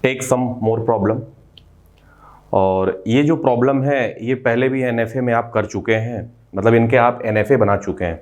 Take some more problem. और ये जो प्रॉब्लम है ये पहले भी एनएफए में आप कर चुके हैं, मतलब इनके आप एनएफए बना चुके हैं।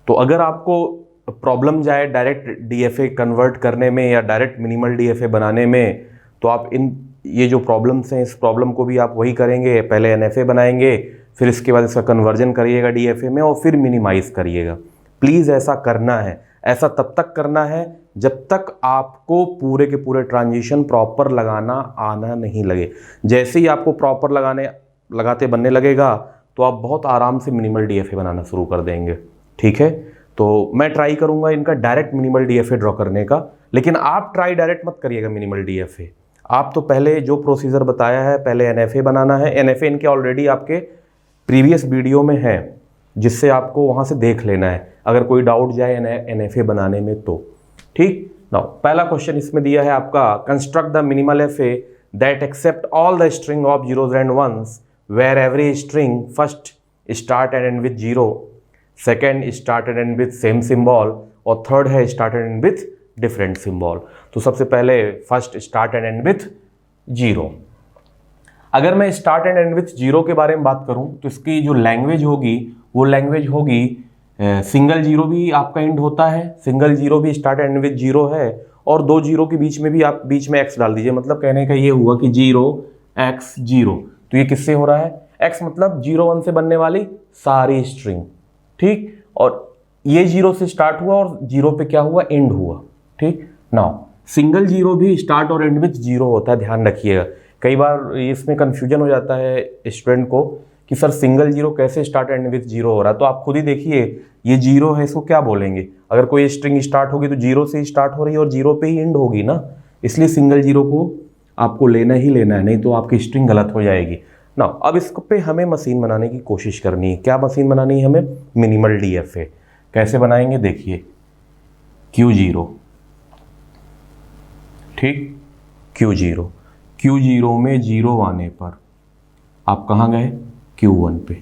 तो अगर आपको प्रॉब्लम जाए डायरेक्ट डीएफए कन्वर्ट करने में या डायरेक्ट मिनिमल डीएफए बनाने में, तो आप ये जो प्रॉब्लम्स हैं इस प्रॉब्लम को भी आप वही करेंगे, पहले एनएफए बनाएंगे, फिर इसके बाद इसका कन्वर्जन करिएगा डीएफए में और फिर मिनिमाइज करिएगा। प्लीज़ ऐसा करना है। ऐसा तब तक करना है जब तक आपको पूरे के पूरे ट्रांजिशन प्रॉपर लगाना आना नहीं लगे। जैसे ही आपको प्रॉपर लगाते बनने लगेगा तो आप बहुत आराम से मिनिमल डीएफए बनाना शुरू कर देंगे। ठीक है, तो मैं ट्राई करूंगा इनका डायरेक्ट मिनिमल डीएफए ड्रॉ करने का, लेकिन आप ट्राई डायरेक्ट मत करिएगा मिनिमल डीएफए। आप तो पहले जो प्रोसीजर बताया है, पहले एनएफए बनाना है। एनएफए इनके ऑलरेडी आपके प्रीवियस वीडियो में है, जिससे आपको वहां से देख लेना है अगर कोई डाउट जाए एनएफए बनाने में तो। ठीक नाउ, पहला क्वेश्चन इसमें दिया है आपका, construct the minimal FA that accept all the string of zeros and ones where every string first start and end with zero, second start and end with same symbol और third है start and end with different symbol. तो सबसे पहले first start and end with zero. अगर मैं start and end with zero के बारे में बात करूं तो इसकी जो लैंग्वेज होगी वो लैंग्वेज होगी सिंगल जीरो भी आपका एंड होता है, सिंगल जीरो भी स्टार्ट एंड विथ जीरो है, और दो जीरो के बीच में भी आप बीच में एक्स डाल दीजिए। मतलब कहने का ये हुआ कि जीरो एक्स जीरो, तो ये किससे हो रहा है? एक्स मतलब जीरो वन से बनने वाली सारी स्ट्रिंग। ठीक, और ये जीरो से स्टार्ट हुआ और जीरो पे क्या हुआ? एंड हुआ। ठीक, नाउ सिंगल जीरो भी स्टार्ट और एंड विथ जीरो होता है, ध्यान रखिएगा। कई बार इसमें कंफ्यूजन हो जाता है स्टूडेंट को कि सर सिंगल जीरो कैसे स्टार्ट एंड विथ जीरो हो रहा है। तो आप खुद ही देखिए, ये जीरो है, इसको क्या बोलेंगे? अगर कोई स्ट्रिंग स्टार्ट होगी तो जीरो से ही स्टार्ट हो रही है और जीरो पे ही एंड होगी ना, इसलिए सिंगल जीरो को आपको लेना ही लेना है, नहीं तो आपकी स्ट्रिंग गलत हो जाएगी ना। अब इस पे हमें मशीन बनाने की कोशिश करनी है। क्या मशीन बनानी है हमें? Minimal DFA. कैसे बनाएंगे? देखिए, क्यू जीरो, ठीक, क्यू जीरो, क्यू जीरो में जीरो आने पर आप कहाँ गए? क्यू वन पे।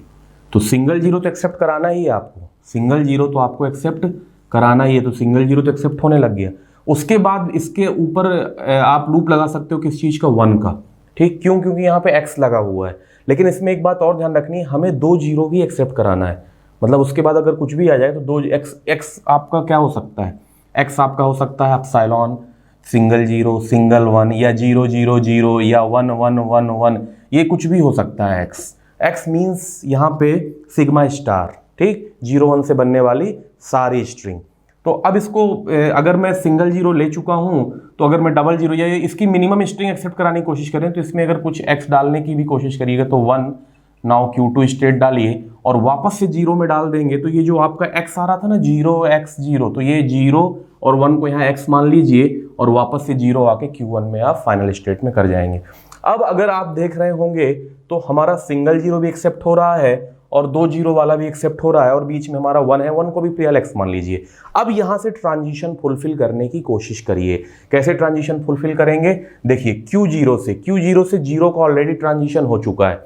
तो सिंगल जीरो तो एक्सेप्ट कराना ही है आपको, सिंगल जीरो तो आपको एक्सेप्ट कराना ही है, तो सिंगल जीरो तो एक्सेप्ट होने लग गया। उसके बाद इसके ऊपर आप लूप लगा सकते हो किस चीज़ का? वन का। ठीक, क्यों? क्योंकि यहाँ पे एक्स लगा हुआ है। लेकिन इसमें एक बात और ध्यान रखनी है, हमें दो जीरो भी एक्सेप्ट कराना है। मतलब उसके बाद अगर कुछ भी आ जाए तो दो एक्स आपका क्या हो सकता है? एक्स आपका हो सकता है epsilon, single zero, single one, या जीरो जीरो जीरो, या वन वन वन वन, ये कुछ भी हो सकता है। एक्स मीन्स यहाँ पे सिग्मा स्टार। ठीक, जीरो वन से बनने वाली सारी स्ट्रिंग। तो अब इसको अगर मैं सिंगल जीरो ले चुका हूँ तो अगर मैं डबल जीरो या इसकी मिनिमम स्ट्रिंग एक्सेप्ट कराने की कोशिश करें तो इसमें अगर कुछ एक्स डालने की भी कोशिश करिएगा तो one, now q two state डालिए और वापस से जीरो में डाल देंगे तो ये जो आपका एक्स आ रहा था ना, जीरो एक्स जीरो, तो ये जीरो और वन को यहाँ एक्स मान लीजिए और वापस से जीरो आके क्यू वन में आप फाइनल स्टेट में कर जाएंगे। अब अगर आप देख रहे होंगे तो हमारा सिंगल जीरो भी एक्सेप्ट हो रहा है और दो जीरो वाला भी एक्सेप्ट हो रहा है और बीच में हमारा वन है, वन को भी रियल एक्स मान लीजिए। अब यहां से ट्रांजिशन फुलफिल करने की कोशिश करिए। कैसे ट्रांजिशन फुलफिल करेंगे? देखिए, क्यू जीरो से जीरो का ऑलरेडी ट्रांजिशन हो चुका है,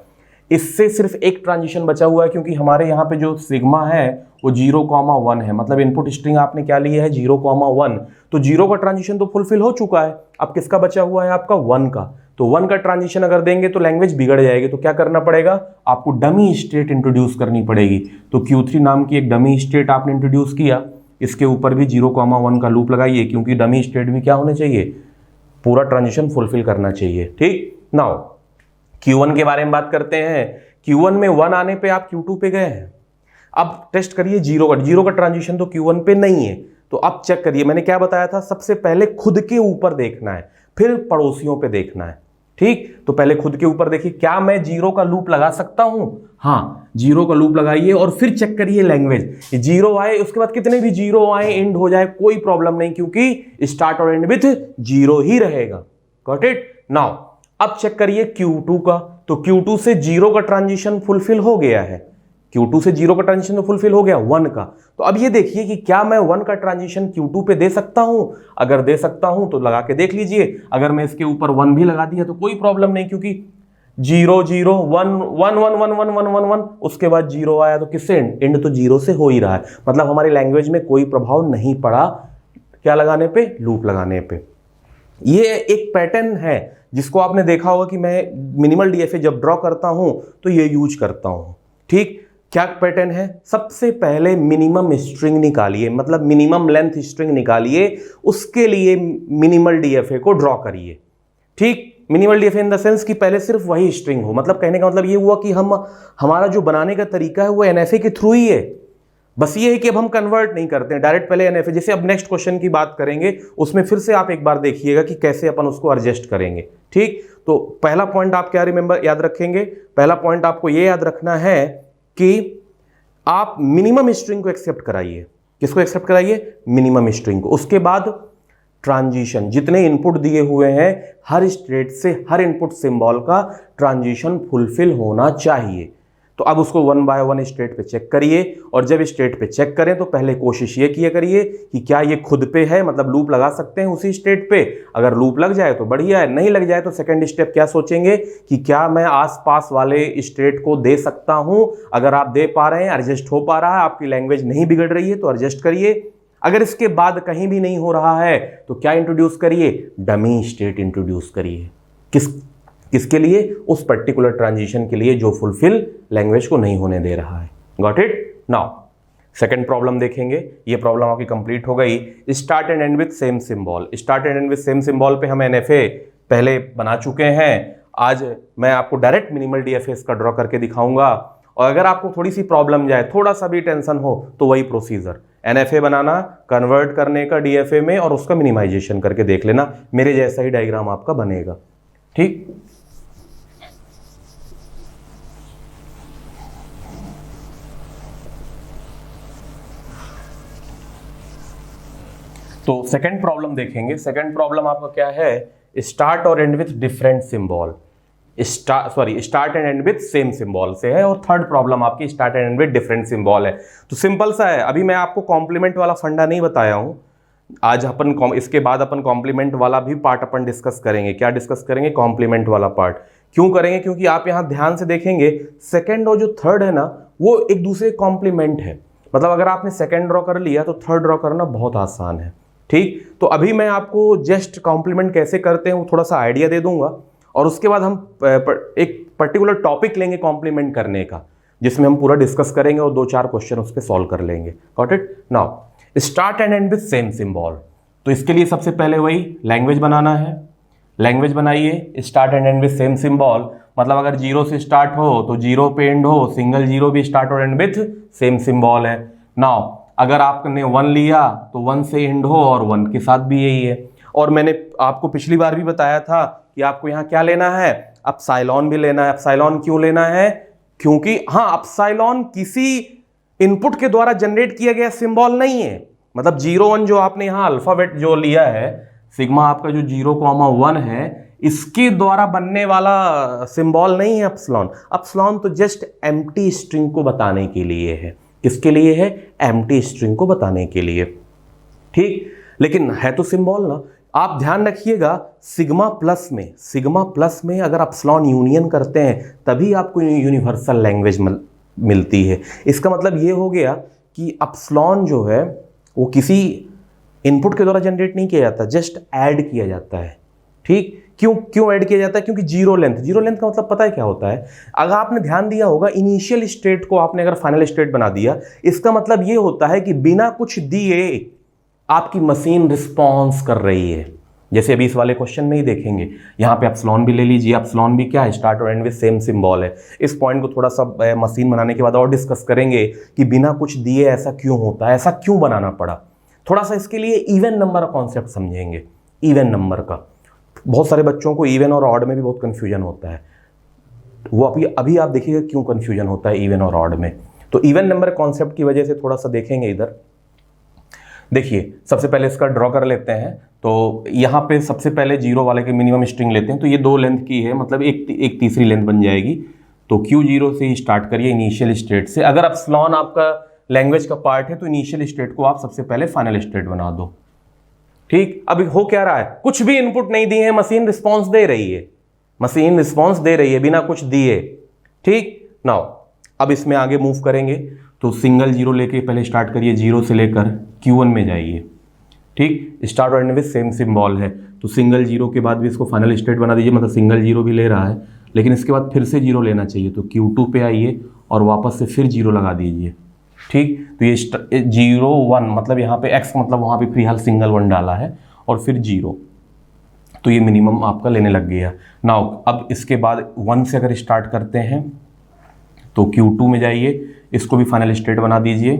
इससे सिर्फ एक ट्रांजिशन बचा हुआ है क्योंकि हमारे यहाँ पे जो सिग्मा है वो 0,1 है। मतलब इनपुट स्ट्रिंग आपने क्या लिया है? 0,1। तो जीरो का ट्रांजिशन तो फुलफिल हो चुका है, अब किसका बचा हुआ है? आपका वन का। तो वन का ट्रांजिशन अगर देंगे तो लैंग्वेज बिगड़ जाएगी। तो क्या करना पड़ेगा? आपको डमी स्टेट इंट्रोड्यूस करनी पड़ेगी। तो Q3 नाम की एक डमी स्टेट आपने इंट्रोड्यूस किया, इसके ऊपर भी 0,1 का लूप लगाइए क्योंकि डमी स्टेट भी क्या होने चाहिए? पूरा ट्रांजिशन फुलफिल करना चाहिए। ठीक, नाउ Q1 के बारे में बात करते हैं। Q1 में वन आने पे आप Q2 पे गए हैं। अब टेस्ट करिए जीरो का ट्रांजिशन तो Q1 पे नहीं है। तो अब चेक करिए, मैंने क्या बताया था? सबसे पहले खुद के ऊपर देखना है, फिर पड़ोसियों पे देखना है। ठीक, तो पहले खुद के ऊपर देखिए, क्या मैं जीरो का लूप लगा सकता हूं? हाँ, जीरो का लूप लगाइए और फिर चेक करिए लैंग्वेज। जीरो आए, उसके बाद कितने भी जीरो आए, एंड हो जाए, कोई प्रॉब्लम नहीं क्योंकि स्टार्ट और एंड विथ जीरो ही रहेगा। Got it? नाउ अब चेक करिए Q2 का। तो Q2 से जीरो का ट्रांजिशन फुलफिल हो गया है, Q2 से जीरो का ट्रांजिशन तो फुलफिल हो गया वन का। तो अब ये देखिए कि क्या मैं वन का ट्रांजिशन Q2 पे दे सकता हूं? अगर दे सकता हूं तो लगा के देख लीजिए। अगर मैं इसके ऊपर वन भी लगा दिया तो कोई प्रॉब्लम नहीं क्योंकि zero zero one one one one one one one one, उसके बाद जीरो आया तो किससे एंड तो जीरो से हो ही रहा है। मतलब हमारी लैंग्वेज में कोई प्रभाव नहीं पड़ा क्या लगाने पे? लूप लगाने पे। ये एक पैटर्न है जिसको आपने देखा होगा कि मैं मिनिमल डीएफए जब ड्रॉ करता हूं तो ये यूज करता हूं। ठीक, क्या पैटर्न है? सबसे पहले मिनिमम स्ट्रिंग निकालिए, मतलब मिनिमम लेंथ स्ट्रिंग निकालिए, उसके लिए मिनिमल डीएफए को ड्रॉ करिए। ठीक, minimal DFA in the sense कि पहले सिर्फ वही स्ट्रिंग हो, मतलब कहने का मतलब ये हुआ कि हमारा जो बनाने का तरीका है वो एनएफए के थ्रू ही है। बस ये है कि अब हम कन्वर्ट नहीं करते हैं डायरेक्ट पहले एनएफए। जैसे अब नेक्स्ट क्वेश्चन की बात करेंगे उसमें फिर से आप एक बार देखिएगा कि कैसे अपन उसको एडजस्ट करेंगे। ठीक, तो पहला पॉइंट आप क्या याद रखेंगे? पहला पॉइंट आपको ये याद रखना है कि आप मिनिमम स्ट्रिंग को एक्सेप्ट कराइए। किसको एक्सेप्ट कराइए? मिनिमम स्ट्रिंग को। उसके बाद ट्रांजिशन, जितने इनपुट दिए हुए हैं हर स्टेट से हर इनपुट सिंबल का ट्रांजिशन फुलफिल होना चाहिए। तो अब उसको 1 बाय 1 स्टेट पे चेक करिए, और जब स्टेट पे चेक करें तो पहले कोशिश ये किया करिए कि क्या ये खुद पे है, मतलब लूप लगा सकते हैं उसी स्टेट पे। अगर लूप लग जाए तो बढ़िया है, नहीं लग जाए तो सेकंड स्टेप क्या सोचेंगे कि क्या मैं आसपास वाले स्टेट को दे सकता हूं। अगर आप दे पा रहे हैं, एडजस्ट हो पा रहा है, आपकी लैंग्वेज नहीं बिगड़ रही है तो एडजस्ट करिए। अगर इसके बाद कहीं भी नहीं हो रहा है तो क्या इंट्रोड्यूस करिए? डमी स्टेट इंट्रोड्यूस करिए। किसके लिए? उस पर्टिकुलर ट्रांजिशन के लिए जो फुलफिल लैंग्वेज को नहीं होने दे रहा है। Got it? Now second problem देखेंगे। ये प्रॉब्लम आपकी कंप्लीट हो गई। Start and end with same symbol. Start and end with same symbol पे हम एनएफए पहले बना चुके हैं। आज मैं आपको डायरेक्ट मिनिमल डीएफए का ड्रॉ करके दिखाऊंगा, और अगर आपको थोड़ी सी प्रॉब्लम जाए, थोड़ा सा भी टेंशन हो, तो वही प्रोसीजर एनएफए बनाना, कन्वर्ट करने का डीएफए में, और उसका मिनिमाइजेशन करके देख लेना। मेरे जैसा ही डायग्राम आपका बनेगा। ठीक, तो सेकंड प्रॉब्लम देखेंगे। सेकंड प्रॉब्लम आपका क्या है? स्टार्ट और and with different symbol. Start and end with same symbol से है, और थर्ड प्रॉब्लम आपकी start and end with different symbol है। तो सिंपल सा है। अभी मैं आपको कॉम्प्लीमेंट वाला फंडा नहीं बताया हूं। आज अपन इसके बाद अपन कॉम्प्लीमेंट वाला भी पार्ट अपन डिस्कस करेंगे। क्या डिस्कस करेंगे? कॉम्प्लीमेंट वाला पार्ट। क्यों करेंगे? क्योंकि आप यहां ध्यान से देखेंगे सेकंड और जो थर्ड है ना, वो एक दूसरे कॉम्प्लीमेंट है। मतलब अगर आपने सेकंड ड्रॉ कर लिया तो थर्ड ड्रॉ करना बहुत आसान है। ठीक, तो अभी मैं आपको जस्ट कॉम्प्लीमेंट कैसे करते हैं वो थोड़ा सा आइडिया दे दूंगा, और उसके बाद हम एक पर्टिकुलर टॉपिक लेंगे कॉम्प्लीमेंट करने का, जिसमें हम पूरा डिस्कस करेंगे और 2-4 क्वेश्चन उस पर सॉल्व कर लेंगे। Got it? Now start and end with same symbol. तो इसके लिए सबसे पहले वही लैंग्वेज बनाना है। लैंग्वेज बनाइए, start and end with same symbol. मतलब अगर 0 से स्टार्ट हो तो 0 पे एंड हो, सिंगल 0 भी स्टार्ट और एंड विथ सेम सिंबल है। नाउ अगर आपने 1 लिया तो 1 से एंड हो, और 1 के साथ भी यही है। और मैंने आपको पिछली बार भी बताया था कि आपको यहाँ क्या लेना है? अपसाइलॉन भी लेना है। अपसाइलॉन क्यों लेना है? क्योंकि हाँ, अपसाइलॉन किसी इनपुट के द्वारा जनरेट किया गया सिंबल नहीं है। मतलब 0-1 जो आपने यहाँ अल्फाबेट जो लिया है, सिग्मा आपका जो 0,1 है, इसके द्वारा बनने वाला सिंबल नहीं है अपसलॉन। अपसलॉन तो जस्ट एम्प्टी स्ट्रिंग को बताने के लिए है। किसके लिए है? एम्प्टी स्ट्रिंग को बताने के लिए। ठीक, लेकिन है तो सिंबल ना। आप ध्यान रखिएगा, सिग्मा प्लस में अगर अपसलॉन यूनियन करते हैं तभी आपको यूनिवर्सल लैंग्वेज मिलती है। इसका मतलब ये हो गया कि अपसलॉन जो है वो किसी इनपुट के द्वारा जनरेट नहीं किया जाता, जस्ट ऐड किया जाता है। ठीक, क्यों ऐड किया जाता है? क्योंकि जीरो लेंथ का मतलब पता है क्या होता है? अगर आपने ध्यान दिया होगा, इनिशियल स्टेट को आपने अगर फाइनल स्टेट बना दिया, इसका मतलब ये होता है कि बिना कुछ दिए आपकी मशीन रिस्पॉन्स कर रही है। जैसे अभी इस वाले क्वेश्चन में ही देखेंगे, यहाँ पे अपसलॉन भी ले लीजिए। अपसलॉन भी क्या है? स्टार्ट और एंड विद सेम सिंबल है। इस पॉइंट को थोड़ा सा मशीन बनाने के बाद और डिस्कस करेंगे कि बिना कुछ दिए ऐसा क्यों होता है, ऐसा क्यों बनाना पड़ा। थोड़ा सा इसके लिए इवन नंबर का कॉन्सेप्ट समझेंगे। इवन नंबर का बहुत सारे बच्चों को इवन और ऑड में भी बहुत कन्फ्यूजन होता है। वो अभी आप देखिएगा क्यों कन्फ्यूजन होता है इवन और ऑड में। तो इवन नंबर कॉन्सेप्ट की वजह से थोड़ा सा देखेंगे। इधर देखिए, सबसे पहले इसका ड्रॉ कर लेते हैं। तो यहाँ पे सबसे पहले 0 वाले के मिनिमम स्ट्रिंग लेते हैं। तो ये 2 लेंथ की है, मतलब एक तीसरी लेंथ बन जाएगी। तो Q0 से ही स्टार्ट करिए, इनिशियल स्टेट से। अगर अपसलॉन आपका लैंग्वेज का पार्ट है तो इनिशियल स्टेट को आप सबसे पहले फाइनल स्टेट बना दो। ठीक, अभी हो क्या रहा है? कुछ भी इनपुट नहीं दिए हैं, मशीन रिस्पॉन्स दे रही है। मशीन रिस्पॉन्स दे रही है बिना कुछ दिए। ठीक, नाउ अब इसमें आगे मूव करेंगे। तो सिंगल 0 लेके पहले स्टार्ट करिए, 0 से लेकर Q1 में जाइए। ठीक, स्टार्ट और एंड विद सेम सिंबल है। तो सिंगल जीरो के बाद भी इसको फाइनल स्टेट बना दीजिए, मतलब सिंगल जीरो भी ले रहा है लेकिन इसके बाद फिर से जीरो लेना चाहिए, तो Q2 पे आइए और वापस से फिर जीरो लगा दीजिए। ठीक, तो ये 0 1 मतलब यहाँ पे x मतलब वहाँ पे फिलहाल सिंगल 1 डाला है और फिर जीरो, तो ये मिनिमम आपका लेने लग गया। नाउ अब इसके बाद 1 से अगर स्टार्ट करते हैं तो Q2 में जाइए, इसको भी फाइनल स्टेट बना दीजिए।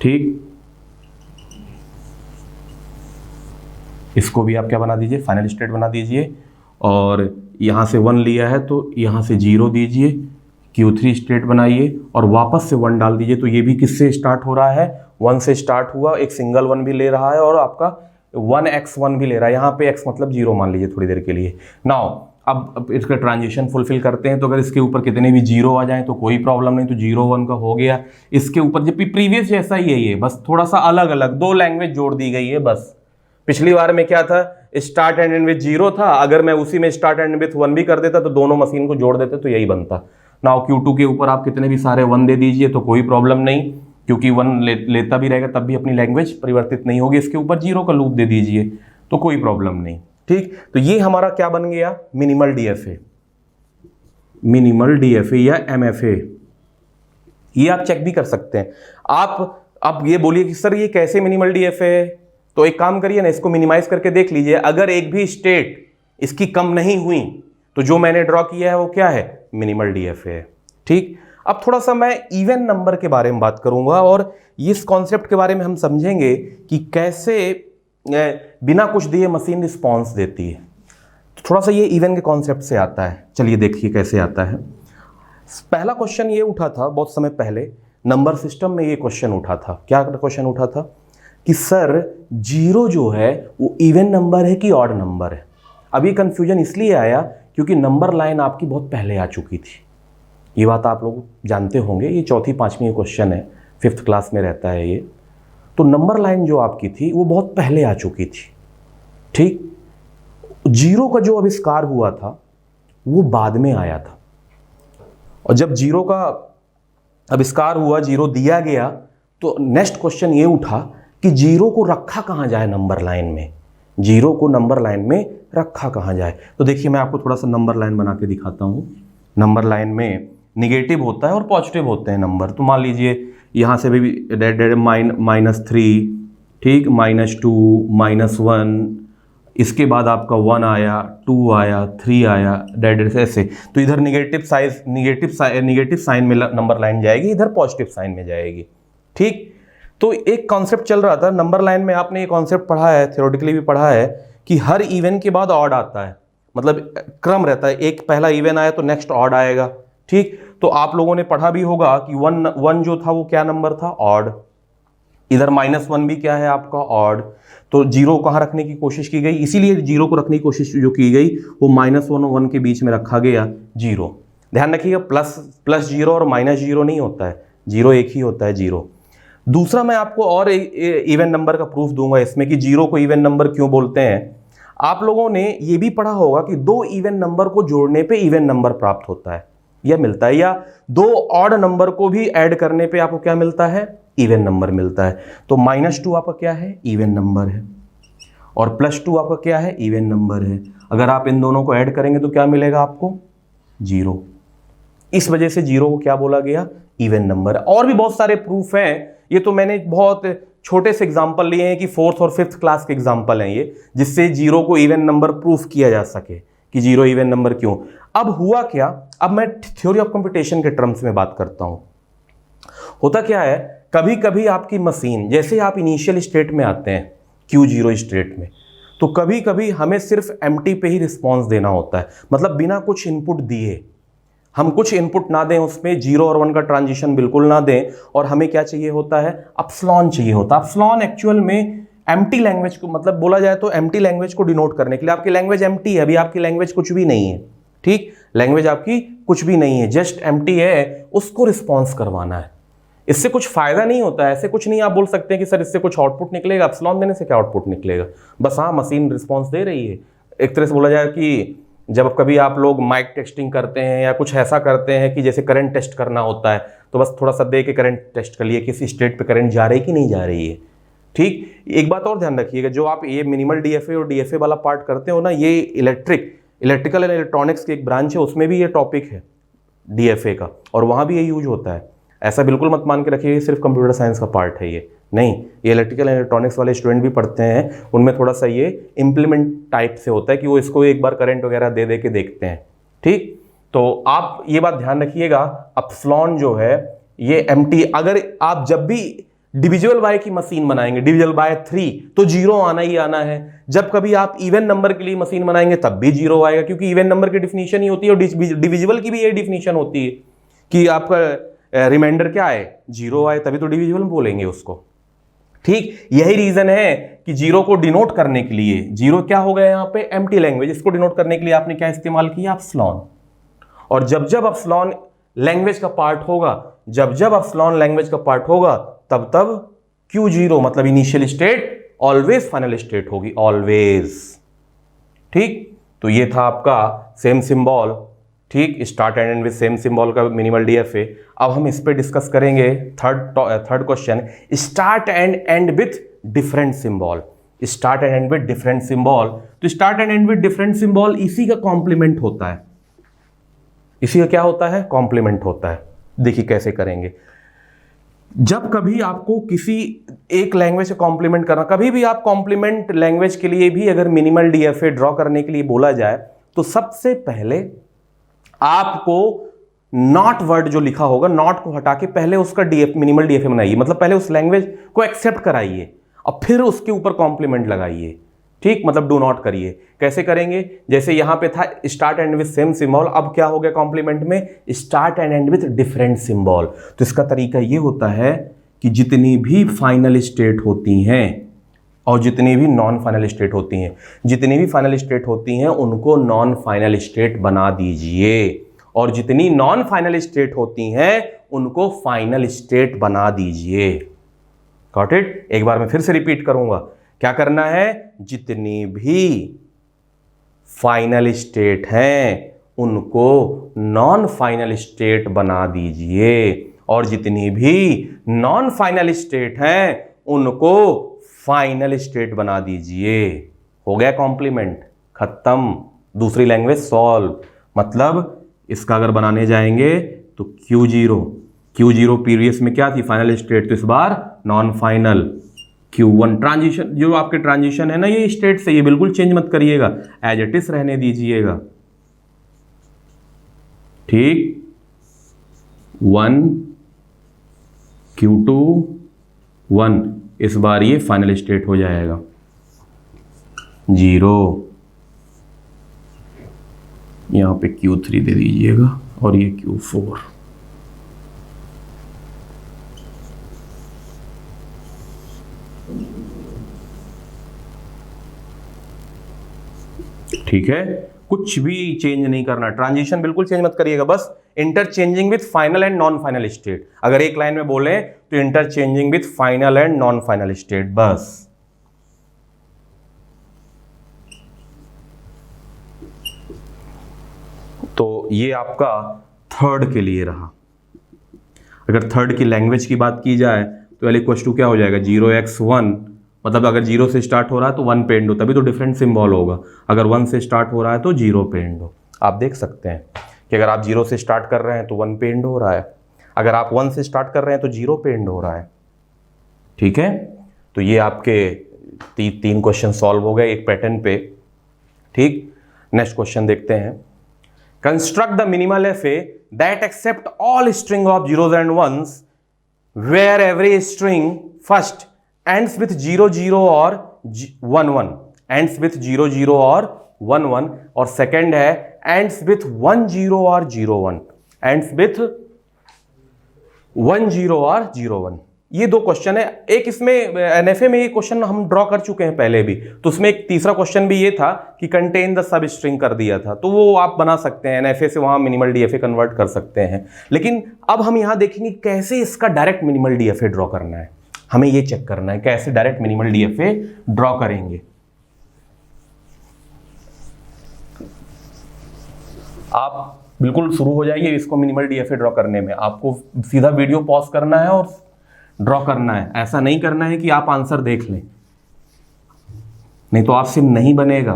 ठीक, इसको भी आप क्या बना दीजिए, फाइनल स्टेट बना दीजिए। और यहाँ से 1 लिया है तो यहाँ से 0 दीजिए, Q3 स्टेट बनाइए और वापस से 1 डाल दीजिए। तो ये भी किससे स्टार्ट हो रहा है, 1 से स्टार्ट हुआ, एक सिंगल 1 भी ले रहा है और आपका 1x1 भी ले रहा है। यहाँ पे x मतलब 0 मान लीजिए थोड़ी देर के लिए। नाउ अब इसका ट्रांजिशन फुलफिल करते हैं, तो अगर इसके ऊपर कितने भी 0 आ जाएं तो कोई प्रॉब्लम नहीं, तो 0 1 का हो गया। इसके ऊपर जब प्रीवियस जैसा ही है ये, बस थोड़ा सा अलग अलग 2 लैंग्वेज जोड़ दी गई है बस। पिछली बार में क्या था, स्टार्ट एंड एंड विथ 0 था, अगर मैं उसी में स्टार्ट एंड विथ 1 भी कर देता तो दोनों मशीन को जोड़ देते तो यही बनता। नाउ Q2 के ऊपर आप कितने भी सारे 1 दे दीजिए तो कोई प्रॉब्लम नहीं, क्योंकि 1 लेता भी रहेगा तब भी अपनी लैंग्वेज परिवर्तित नहीं होगी। इसके ऊपर 0 का लूप दे दीजिए तो कोई प्रॉब्लम नहीं। ठीक, तो ये हमारा क्या बन गया, मिनिमल DFA, मिनिमल DFA या MFA। ये आप चेक भी कर सकते हैं। आप ये बोलिए कि सर ये कैसे मिनिमल DFA है, तो एक काम करिए ना, इसको मिनिमाइज करके देख लीजिए। अगर एक भी स्टेट इसकी कम नहीं हुई तो जो मैंने ड्रॉ किया है वो क्या है, मिनिमल DFA है। ठीक, अब थोड़ा सा मैं इवन नंबर के बारे में बात करूंगा और इस कॉन्सेप्ट के बारे में हम समझेंगे कि कैसे बिना कुछ दिए मशीन रिस्पॉन्स देती है। तो थोड़ा सा ये इवन के कॉन्सेप्ट से आता है, चलिए देखिए कैसे आता है। पहला क्वेश्चन ये उठा था बहुत समय पहले, नंबर सिस्टम में ये क्वेश्चन उठा था। क्या क्वेश्चन उठा था कि सर 0 जो है वो इवन नंबर है कि ऑड नंबर है। अब ये कन्फ्यूजन इसलिए आया क्योंकि नंबर लाइन आपकी बहुत पहले आ चुकी थी। ये बात आप लोग जानते होंगे, ये 4वीं 5वीं क्वेश्चन है, 5th क्लास में रहता है ये। तो नंबर लाइन जो आपकी थी वो बहुत पहले आ चुकी थी। ठीक, 0 का जो आविष्कार हुआ था वो बाद में आया था, और जब 0 का आविष्कार हुआ, 0 दिया गया, तो नेक्स्ट क्वेश्चन ये उठा कि 0 को रखा कहाँ जाए नंबर लाइन में, 0 को नंबर लाइन में रखा कहाँ जाए। तो देखिए मैं आपको थोड़ा सा नंबर लाइन बना के दिखाता हूँ। नंबर लाइन में निगेटिव होता है और पॉजिटिव होते हैं नंबर। तो मान लीजिए यहाँ से भी -3, ठीक, -2, -1, इसके बाद आपका 1 आया, 2 आया, 3 आया, ऐसे। तो इधर निगेटिव साइन में नंबर लाइन जाएगी, इधर पॉजिटिव साइन में जाएगी। ठीक, तो एक कॉन्सेप्ट चल रहा था नंबर लाइन में, आपने ये कॉन्सेप्ट पढ़ा है, थ्योरेटिकली भी पढ़ा है कि हर इवन के बाद ऑड आता है, मतलब क्रम रहता है, एक पहला इवन आया तो नेक्स्ट ऑड आएगा। ठीक, तो आप लोगों ने पढ़ा भी होगा कि 1 जो था वो क्या नंबर था, ऑड। इधर -1 भी क्या है आपका, ऑड। तो 0 कहाँ रखने की कोशिश की गई, इसीलिए 0 को रखने की कोशिश जो की गई वो -1 और 1 के बीच में रखा गया 0। ध्यान रखिएगा, प्लस 0 और -0 नहीं होता है, 0 एक ही होता है, 0। दूसरा मैं आपको और इवन नंबर का प्रूफ दूंगा इसमें कि 0 को इवन नंबर क्यों बोलते हैं। आप लोगों ने ये भी पढ़ा होगा कि 2 इवन नंबर को जोड़ने पे इवन नंबर प्राप्त होता है या मिलता है, या 2 ऑड नंबर को भी ऐड करने पे आपको क्या मिलता है, इवन नंबर मिलता है। तो -2 आपका क्या है, इवन नंबर है, और +2 आपका क्या है, इवन नंबर है। अगर आप इन दोनों को ऐड करेंगे तो क्या मिलेगा आपको, 0। इस वजह से 0 को क्या बोला गया, इवन नंबर। और भी बहुत सारे प्रूफ हैं, ये तो मैंने बहुत छोटे से एग्जांपल लिए हैं कि 4th और 5th क्लास के एग्जांपल हैं ये, जिससे 0 को इवन नंबर प्रूफ किया जा सके कि 0 इवन नंबर क्यों। अब हुआ क्या, अब मैं थ्योरी ऑफ कंप्यूटेशन के टर्म्स में बात करता हूं। होता क्या है, कभी कभी आपकी मशीन, जैसे आप इनिशियल स्टेट में आते हैं Q0 स्टेट में, तो कभी कभी हमें सिर्फ एम्प्टी पे ही रिस्पॉन्स देना होता है, मतलब बिना कुछ इनपुट दिए, हम कुछ इनपुट ना दें उसमें, 0 और 1 का ट्रांजिशन बिल्कुल ना दें, और हमें क्या चाहिए होता है, अपस्लॉन चाहिए होता है। अपस्लॉन एक्चुअल में एम्प्टी लैंग्वेज को, मतलब बोला जाए तो एम्प्टी लैंग्वेज को डिनोट करने के लिए, आपकी लैंग्वेज एम्प्टी है, अभी आपकी लैंग्वेज कुछ भी नहीं है। ठीक, लैंग्वेज आपकी कुछ भी नहीं है, जस्ट एम्प्टी है, उसको रिस्पॉन्स करवाना है। इससे कुछ फायदा नहीं होता है, ऐसे कुछ नहीं आप बोल सकते हैं कि सर इससे कुछ आउटपुट निकलेगा, अपस्लॉन देने से क्या आउटपुट निकलेगा, बस हाँ मशीन रिस्पॉन्स दे रही है। एक तरह से बोला जाए कि जब कभी आप लोग माइक टेस्टिंग करते हैं या कुछ ऐसा करते हैं कि जैसे करंट टेस्ट करना होता है, तो बस थोड़ा सा दे के करंट टेस्ट कर लिए, किसी स्टेट पे करंट जा रही कि नहीं जा रही है। ठीक, एक बात और ध्यान रखिएगा, जो आप ये मिनिमल डीएफए और डीएफए वाला पार्ट करते हो ना, ये इलेक्ट्रिकल एंड इलेक्ट्रॉनिक्स की एक ब्रांच है, उसमें भी ये टॉपिक है डीएफए का, और वहाँ भी ये यूज होता है। ऐसा बिल्कुल मत मान के रखिए सिर्फ कंप्यूटर साइंस का पार्ट है ये, नहीं, ये इलेक्ट्रिकल एंड इलेक्ट्रॉनिक्स वाले स्टूडेंट भी पढ़ते हैं, उनमें थोड़ा सा ये इम्प्लीमेंट टाइप से होता है कि वो इसको एक बार करंट वगैरह दे दे के देखते हैं। ठीक, तो आप ये बात ध्यान रखिएगा, अपस्लॉन जो है ये एम्प्टी, अगर आप जब भी डिविजिबल बाय की मशीन बनाएंगे, डिविजिबल बाय 3, तो जीरो आना ही आना है। जब कभी आप इवन नंबर के लिए मशीन बनाएंगे तब भी जीरो आएगा, क्योंकि इवन नंबर की डिफिनीशन ही होती है और डिविजिबल की भी ये डिफिनीशन होती है कि आपका रिमाइंडर क्या आए, जीरो आए, तभी तो डिविजिबल बोलेंगे उसको। ठीक, यही रीजन है कि जीरो को डिनोट करने के लिए, जीरो क्या हो गया यहाँ पे, एम्प्टी लैंग्वेज, इसको डिनोट करने के लिए आपने क्या इस्तेमाल किया, अपस्लॉन। और जब जब अपस्लॉन लैंग्वेज का पार्ट होगा, जब जब अपस्लॉन लैंग्वेज का पार्ट होगा, तब तब Q0 मतलब initial state always final state होगी, ऑलवेज। ठीक, तो ये था आपका सेम सिंबल, ठीक, start and end with same symbol का मिनिमल डीएफए। अब हम इस पे डिस्कस करेंगे third question, start and end with different symbol. Start and end with different symbol, तो start and end with different symbol इसी का कॉम्प्लीमेंट होता है, इसी का क्या होता है, कॉम्प्लीमेंट होता है। देखिए कैसे करेंगे, जब कभी आपको किसी एक लैंग्वेज से कॉम्प्लीमेंट करना, कभी भी आप कॉम्प्लीमेंट लैंग्वेज के लिए भी अगर मिनिमल डीएफए ड्रॉ करने के लिए बोला जाए, तो सबसे पहले आपको नॉट वर्ड जो लिखा होगा, नॉट को हटा के पहले उसका मिनिमल डीएफए बनाइए, मतलब पहले उस लैंग्वेज को एक्सेप्ट कराइए और फिर उसके ऊपर कॉम्प्लीमेंट लगाइए। ठीक, मतलब डू नॉट करिए। कैसे करेंगे, जैसे यहां पे था start and with same symbol, अब क्या हो गया कॉम्प्लीमेंट में, start and end with different symbol. तो इसका तरीका ये होता है कि जितनी भी फाइनल स्टेट होती हैं और जितनी भी नॉन फाइनल स्टेट होती हैं, जितनी भी फाइनल स्टेट होती हैं उनको नॉन फाइनल स्टेट बना दीजिए, और जितनी नॉन फाइनल स्टेट होती हैं उनको फाइनल स्टेट बना दीजिए। Got it? एक बार मैं फिर से रिपीट करूंगा, क्या करना है, जितनी भी फाइनल स्टेट हैं उनको नॉन फाइनल स्टेट बना दीजिए, और जितनी भी नॉन फाइनल स्टेट हैं उनको फाइनल स्टेट बना दीजिए। हो गया कॉम्प्लीमेंट, खत्म, दूसरी लैंग्वेज सॉल्व। मतलब इसका अगर बनाने जाएंगे तो Q0 प्रीवियस में क्या थी, फाइनल स्टेट, तो इस बार नॉन फाइनल। Q1 ट्रांजिशन, जो आपके ट्रांजिशन है ना ये स्टेट से, ये बिल्कुल चेंज मत करिएगा, एज इट इज रहने दीजिएगा। ठीक, 1 Q2 1, इस बार ये फाइनल स्टेट हो जाएगा 0, यहां पे Q3 दे दीजिएगा और ये Q4। ठीक है, कुछ भी चेंज नहीं करना, ट्रांजिशन बिल्कुल चेंज मत करिएगा, बस interchanging with final and non final state. अगर एक लाइन में बोले तो interchanging with final and non final state, बस। तो ये आपका थर्ड के लिए रहा। अगर थर्ड की लैंग्वेज की बात की जाए तो L इक्वल टू क्या हो जाएगा, 0x1, मतलब अगर 0 से स्टार्ट हो रहा है तो 1 पे एंड हो, तभी तो डिफरेंट सिंबल होगा। अगर 1 से स्टार्ट हो रहा है तो 0 पे एंड हो। आप देख सकते हैं कि अगर आप 0 से स्टार्ट कर रहे हैं तो 1 पे एंड हो रहा है, अगर आप 1 से स्टार्ट कर रहे हैं तो 0 पे एंड हो रहा है। ठीक है, तो ये आपके तीन क्वेश्चन सॉल्व हो गए एक पैटर्न पे। ठीक, नेक्स्ट क्वेश्चन देखते हैं। Construct the minimal FA that accept all string of zeros and ones where every string first ends with 0 0 और 1 1, ends with 0 0 और 1 1, और सेकंड है ends with 1 0 और 0 1, ends with 1 0 और 0 1। ये दो क्वेश्चन है, एक इसमें एनएफए में ये क्वेश्चन हम ड्रॉ कर चुके हैं पहले भी, तो उसमें एक तीसरा क्वेश्चन भी ये था कि कंटेन द सब स्ट्रिंग कर दिया था, तो वो आप बना सकते हैं एनएफए से, वहां मिनिमल डीएफए कन्वर्ट कर सकते हैं। लेकिन अब हम यहां देखेंगे कैसे इसका डायरेक्ट मिनिमल डीएफए ड्रॉ करना है, हमें ये चेक करना है कैसे डायरेक्ट मिनिमल डीएफए ड्रॉ करेंगे। आप बिल्कुल शुरू हो जाइए इसको मिनिमल डीएफए ड्रॉ करने में, आपको सीधा वीडियो पॉज करना है और ड्रॉ करना है, ऐसा नहीं करना है कि आप आंसर देख लें, नहीं तो आपसे नहीं बनेगा।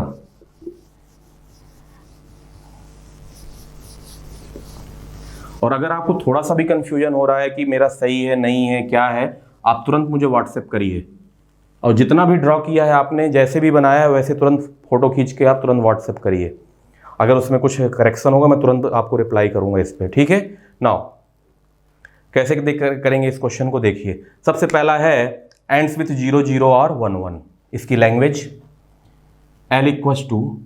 और अगर आपको थोड़ा सा भी कंफ्यूजन हो रहा है कि मेरा सही है नहीं है क्या है, आप तुरंत मुझे व्हाट्सएप करिए, और जितना भी ड्रॉ किया है आपने, जैसे भी बनाया है वैसे तुरंत फोटो खींच के आप तुरंत व्हाट्सएप करिए। अगर उसमें कुछ करेक्शन होगा मैं तुरंत आपको रिप्लाई करूंगा इस पर, ठीक है। नाउ कैसे करेंगे इस क्वेश्चन को, देखिए। सबसे पहला है एंड्स विथ 0 0 और 1 1। इसकी लैंग्वेज एल इक्वस टू,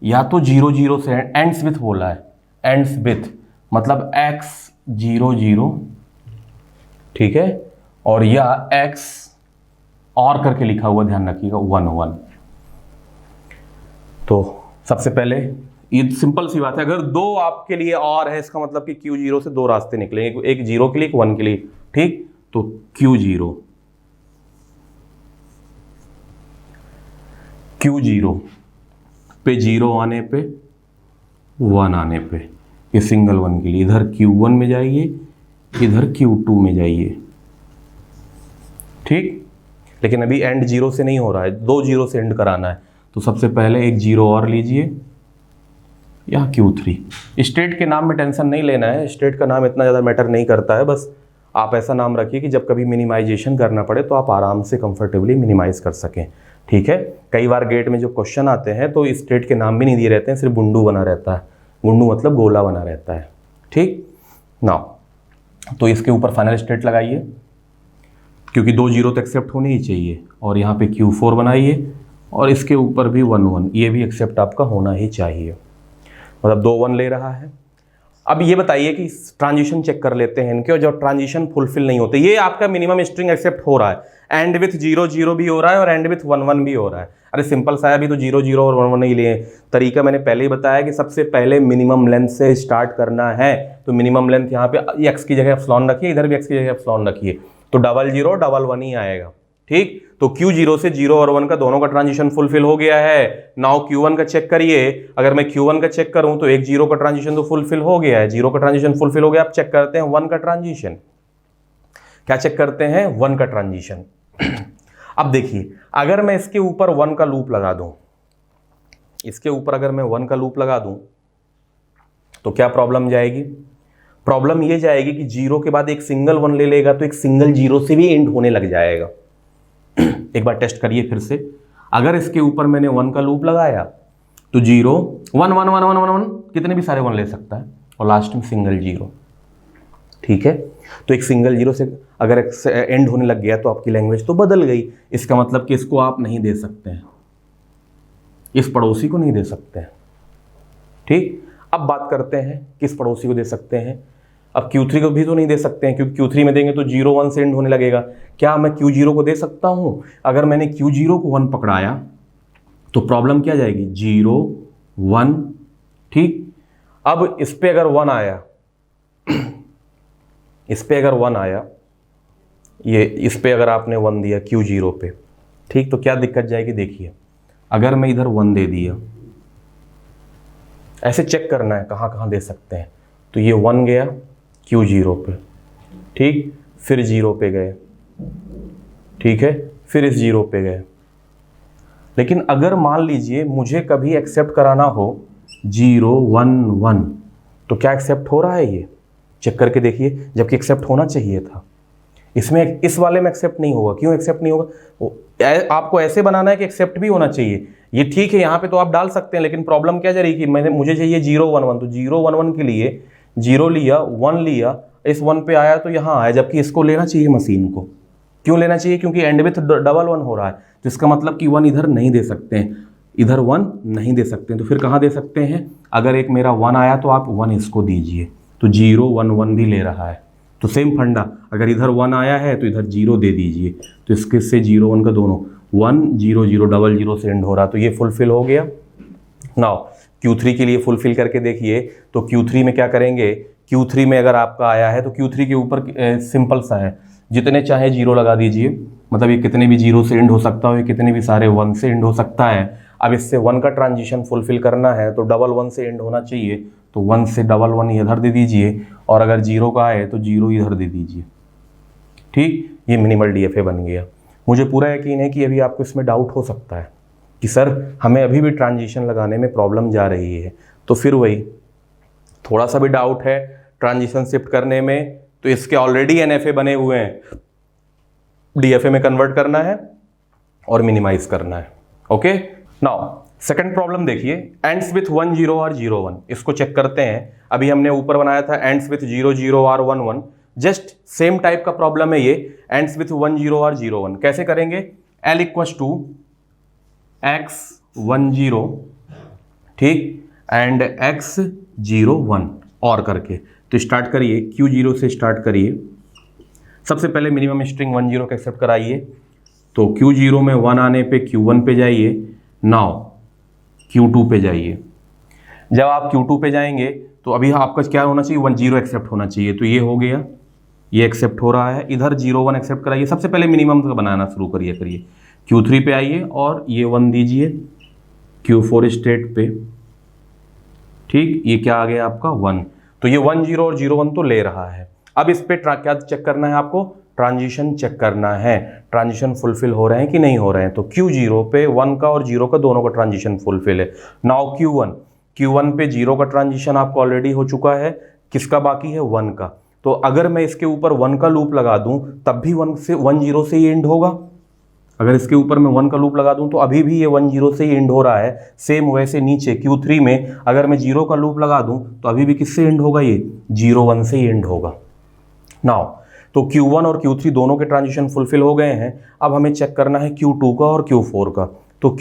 या तो 0 0 से एंड्स विथ बोला है, एंड्स विथ मतलब x 0 0, ठीक है, और या x और करके लिखा हुआ ध्यान रखिएगा 1 1। तो सबसे पहले ये सिंपल सी बात है, अगर दो आपके लिए और है इसका मतलब कि Q0 से दो रास्ते निकलेंगे, एक 0 के लिए एक 1 के लिए, ठीक। तो Q0 पे 0 आने पे 1 आने पे, ये सिंगल 1 के लिए इधर Q1 में जाइए, इधर Q2 में जाइए, ठीक। लेकिन अभी एंड 0 से नहीं हो रहा है, 2 0 से एंड कराना है, तो सबसे पहले एक 0 और लीजिए, या Q3। स्टेट के नाम में टेंशन नहीं लेना है, स्टेट का नाम इतना ज़्यादा मैटर नहीं करता है, बस आप ऐसा नाम रखिए कि जब कभी मिनिमाइजेशन करना पड़े तो आप आराम से कंफर्टेबली मिनिमाइज कर सकें, ठीक है। कई बार गेट में जो क्वेश्चन आते हैं तो स्टेट के नाम भी नहीं दिए रहते हैं, सिर्फ गुंडू बना रहता है, गुंडू मतलब गोला बना रहता है, ठीक ना। तो इसके ऊपर फाइनल स्टेट लगाइए, क्योंकि 2 0 तो एक्सेप्ट होने ही चाहिए, और यहाँ पे Q4 बनाइए, और इसके ऊपर भी 1 1, ये भी एक्सेप्ट आपका होना ही चाहिए, मतलब 2 1 ले रहा है। अब ये बताइए कि ट्रांजिशन चेक कर लेते हैं इनके, और जब ट्रांजिशन फुलफिल नहीं होते, ये आपका मिनिमम स्ट्रिंग एक्सेप्ट हो रहा है, एंड विथ 0 0 भी हो रहा है और एंड विथ 1 1 भी हो रहा है। अरे सिंपल सा है, अभी तो 0 0 और 1 1 नहीं लिए। तरीका मैंने पहले ही बताया कि सबसे पहले मिनिमम लेंथ से स्टार्ट करना है, तो मिनिमम लेंथ यहाँ पे x की जगह एप्सिलॉन रखिए, इधर भी x की जगह एप्सिलॉन रखिए, तो 0 0 1 1 ही आएगा, ठीक। तो Q0 से 0 और 1 का दोनों का ट्रांजिशन फुलफिल हो गया है। नाउ Q1 का चेक करिए, अगर मैं Q1 का चेक करूं तो एक 0 का ट्रांजिशन तो फुलफिल हो गया है, 0 का ट्रांजिशन फुलफिल हो गया। अब चेक करते हैं 1 का ट्रांजिशन, क्या चेक करते हैं, 1 का ट्रांजिशन। अब देखिए, अगर मैं इसके ऊपर 1 का लूप लगा दूं, इसके ऊपर अगर मैं 1 का लूप लगा दूं तो क्या प्रॉब्लम जाएगी, प्रॉब्लम ये जाएगी कि 0 के बाद एक सिंगल 1 ले लेगा तो एक सिंगल 0 से भी एंड होने लग जाएगा। एक बार टेस्ट करिए फिर से, अगर इसके ऊपर मैंने 1 का लूप लगाया तो 0 1 1 1 1 1 1 कितने भी सारे 1 ले सकता है, और लास्ट में सिंगल 0, ठीक है। तो एक सिंगल 0 से अगर एंड होने लग गया तो आपकी लैंग्वेज तो बदल गई। इसका मतलब कि इसको आप नहीं दे सकते हैं, इस पड़ोसी को नहीं दे सकते हैं, ठीक। अब बात करते हैं किस पड़ोसी को दे सकते हैं। अब Q3 को भी तो नहीं दे सकते हैं, क्योंकि Q3 में देंगे तो 0 1 से एंड होने लगेगा। क्या मैं Q0 को दे सकता हूं? अगर मैंने Q0 को 1 पकड़ाया तो प्रॉब्लम क्या जाएगी, 0 1, ठीक। अब इस पे अगर 1 आया, इस पे अगर 1 आया, ये इस पे अगर आपने 1 दिया Q0 पे, ठीक, तो क्या दिक्कत जाएगी, देखिए। अगर मैं इधर 1 दे दिया, ऐसे चेक करना है कहाँ कहाँ दे सकते हैं, तो ये 1 गया Q0 पे, ठीक, फिर 0 पे गए, ठीक है, फिर इस 0 पे गए। लेकिन अगर मान लीजिए मुझे कभी एक्सेप्ट कराना हो 0 1 1, तो क्या एक्सेप्ट हो रहा है, ये चेक करके देखिए, जबकि एक्सेप्ट होना चाहिए था। इसमें इस वाले में एक्सेप्ट नहीं होगा, क्यों एक्सेप्ट नहीं होगा, आपको ऐसे बनाना है कि एक्सेप्ट भी होना चाहिए। ये ठीक है, यहाँ पे तो आप डाल सकते हैं, लेकिन प्रॉब्लम क्या जा रही कि मुझे चाहिए 0 1 1, तो 0 1 1 के लिए 0 लिया, 1 लिया, इस 1 पे आया तो यहाँ आया, जबकि इसको लेना चाहिए मशीन को। क्यों लेना चाहिए, क्योंकि एंड विथ 1 1 हो रहा है, तो इसका मतलब कि 1 इधर नहीं दे सकते हैं, इधर 1 नहीं दे सकते हैं, तो फिर कहाँ दे सकते हैं। अगर एक मेरा 1 आया तो आप 1 इसको दीजिए, तो 0 1 1 भी ले रहा है, तो सेम फंडा, अगर इधर 1 आया है तो इधर 0 दे दीजिए, तो इसके से 0 1 का दोनों 1 0 0 0 0 से एंड हो रहा, तो ये फुलफिल हो गया। नाउ Q3 के लिए फुलफिल करके देखिए, तो Q3 में क्या करेंगे, Q3 में अगर आपका आया है तो Q3 के ऊपर सिंपल सा है, जितने चाहे 0 लगा दीजिए, मतलब ये कितने भी 0 से एंड हो सकता है, कितने भी सारे 1 से एंड हो सकता है। अब इससे 1 का ट्रांजिशन फुलफिल करना है तो 1 1 से एंड होना चाहिए, तो 1 से 1 1 इधर दे दीजिए, और अगर 0 का आए तो 0 इधर दे दीजिए, ठीक। ये मिनिमल डीएफए बन गया। मुझे पूरा यकीन है कि अभी आपको इसमें डाउट हो सकता है कि सर हमें अभी भी ट्रांजिशन लगाने में प्रॉब्लम जा रही है। तो फिर वही थोड़ा सा भी डाउट है ट्रांजिशन शिफ्ट करने में, तो इसके ऑलरेडी एनएफए बने हुए हैं, डीएफए में कन्वर्ट करना है और मिनिमाइज करना है। ओके, नाउ सेकंड प्रॉब्लम देखिए, एंड्स विथ 1 0 और 0 1। इसको चेक करते हैं। अभी हमने ऊपर बनाया था एंड्स विथ 0 0 और 1 1, जस्ट सेम टाइप का प्रॉब्लम है ये, एंड्स विथ 1 0 और 0 1। कैसे करेंगे? L इक्वल्स टू x 1 0, ठीक, एंड x 0 1 और करके। तो स्टार्ट करिए, Q0 से स्टार्ट करिए। सबसे पहले मिनिमम स्ट्रिंग 1 0 का एक्सेप्ट कराइए। तो Q0 में 1 आने पे Q1 पे जाइए, नाउ Q2 पे जाइए। जब आप Q2 पे जाएंगे तो अभी आपका क्या होना चाहिए? 1 0 एक्सेप्ट होना चाहिए। तो ये हो गया, ये एक्सेप्ट हो रहा है। इधर 0 1 एक्सेप्ट कराइए। सबसे पहले मिनिमम का बनाना शुरू करिए। Q3 पे आइए और ये 1 दीजिए Q4 स्टेट पे, ठीक, ये क्या आ गया आपका 1। तो ये 1 0 और 0 1 तो ले रहा है। अब इस पे क्या चेक करना है आपको? ट्रांजिशन चेक करना है, ट्रांजिशन फुलफिल हो रहे हैं कि नहीं हो रहे हैं। तो Q0 पे 1 का और 0 का दोनों का ट्रांजिशन फुलफिल है। नाउ Q1 पे 0 का ट्रांजिशन आपको ऑलरेडी हो चुका है, किसका बाकी है? 1 का। तो अगर मैं इसके ऊपर 1 का लूप लगा दूं तब भी 1 0 से ही एंड होगा। अगर इसके ऊपर मैं 1 का लूप लगा दूं तो अभी भी ये 1 0 से ही एंड हो रहा है। सेम वैसे नीचे Q3 में अगर मैं 0 का लूप लगा दूं तो अभी भी किससे एंड होगा? ये 0 1 से ही एंड होगा। नाउ तो Q1 और Q3 दोनों के ट्रांजिशन फुलफिल हो गए हैं। अब हमें चेक करना है Q2 का और Q4 का। तो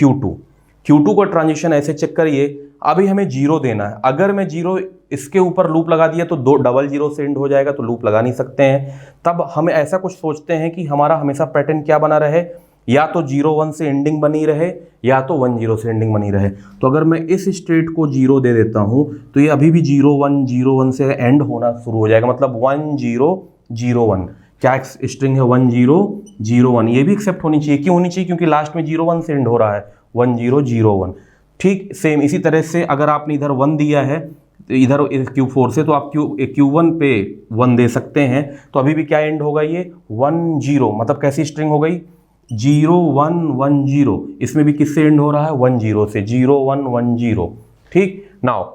Q2 का ट्रांजिशन ऐसे चेक करिए। अभी हमें 0 देना है। अगर मैं 0 इसके ऊपर लूप लगा दिया तो 2 0 से एंड हो जाएगा, तो लूप लगा नहीं सकते हैं। तब हम ऐसा कुछ सोचते हैं कि हमारा हमेशा पैटर्न क्या बना रहे, या तो 0 1 से एंडिंग बनी रहे या तो 1 0 से एंडिंग बनी रहे। तो अगर मैं इस स्टेट को 0 दे देता हूं तो ये अभी भी 0 1 से एंड होना शुरू हो जाएगा, मतलब 1 0 0 1। क्या स्ट्रिंग है? 1 0 0 1। ये भी एक्सेप्ट होनी चाहिए। क्यों होनी चाहिए? क्योंकि लास्ट में 0 1 से एंड हो रहा है, 1 0 0 1। ठीक सेम इसी तरह से अगर आपने इधर 1 दिया है तो इधर Q4 से, तो आप Q1 पे 1 दे सकते हैं। तो अभी भी क्या एंड होगा? ये 1 0, मतलब कैसी स्ट्रिंग हो गई? 0 1 1 0। इसमें भी किससे एंड हो रहा है? 1 0 से, 0 1 1 0। ठीक, नाउ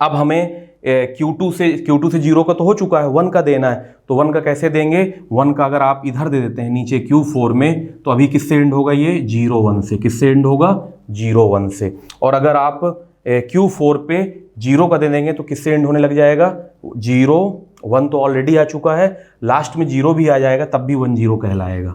अब हमें Q2 से 0 का तो हो चुका है, 1 का देना है। तो 1 का कैसे देंगे? 1 का अगर आप इधर दे देते हैं नीचे Q4 में तो अभी किससे एंड होगा? ये 0 1 से। किससे एंड होगा? 0 1 से। और अगर आप Q4 पे 0 का दे देंगे तो किससे एंड होने लग जाएगा? 0 1 तो ऑलरेडी आ चुका है, लास्ट में 0 भी आ जाएगा तब भी 1 0 कहलाएगा।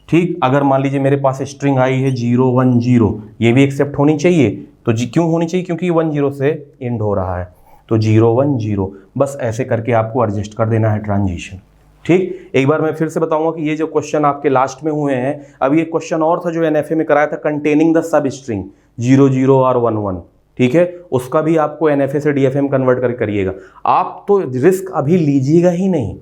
ठीक, अगर मान लीजिए मेरे पास स्ट्रिंग आई है 0 1 0, ये भी एक्सेप्ट होनी चाहिए। तो क्यों होनी चाहिए? क्योंकि 1 0 से एंड हो रहा है। तो 0 1 0, बस ऐसे करके आपको एडजस्ट कर देना है ट्रांजिशन। ठीक, एक बार मैं फिर से बताऊंगा कि ये जो क्वेश्चन आपके लास्ट में हुए हैं, अब ये क्वेश्चन और था जो एनएफए में कराया था, कंटेनिंग द सब स्ट्रिंग 0 0 और 1 1। ठीक है, उसका भी आपको एनएफए से डीएफए में कन्वर्ट करके करिएगा। आप तो रिस्क अभी लीजिएगा ही नहीं।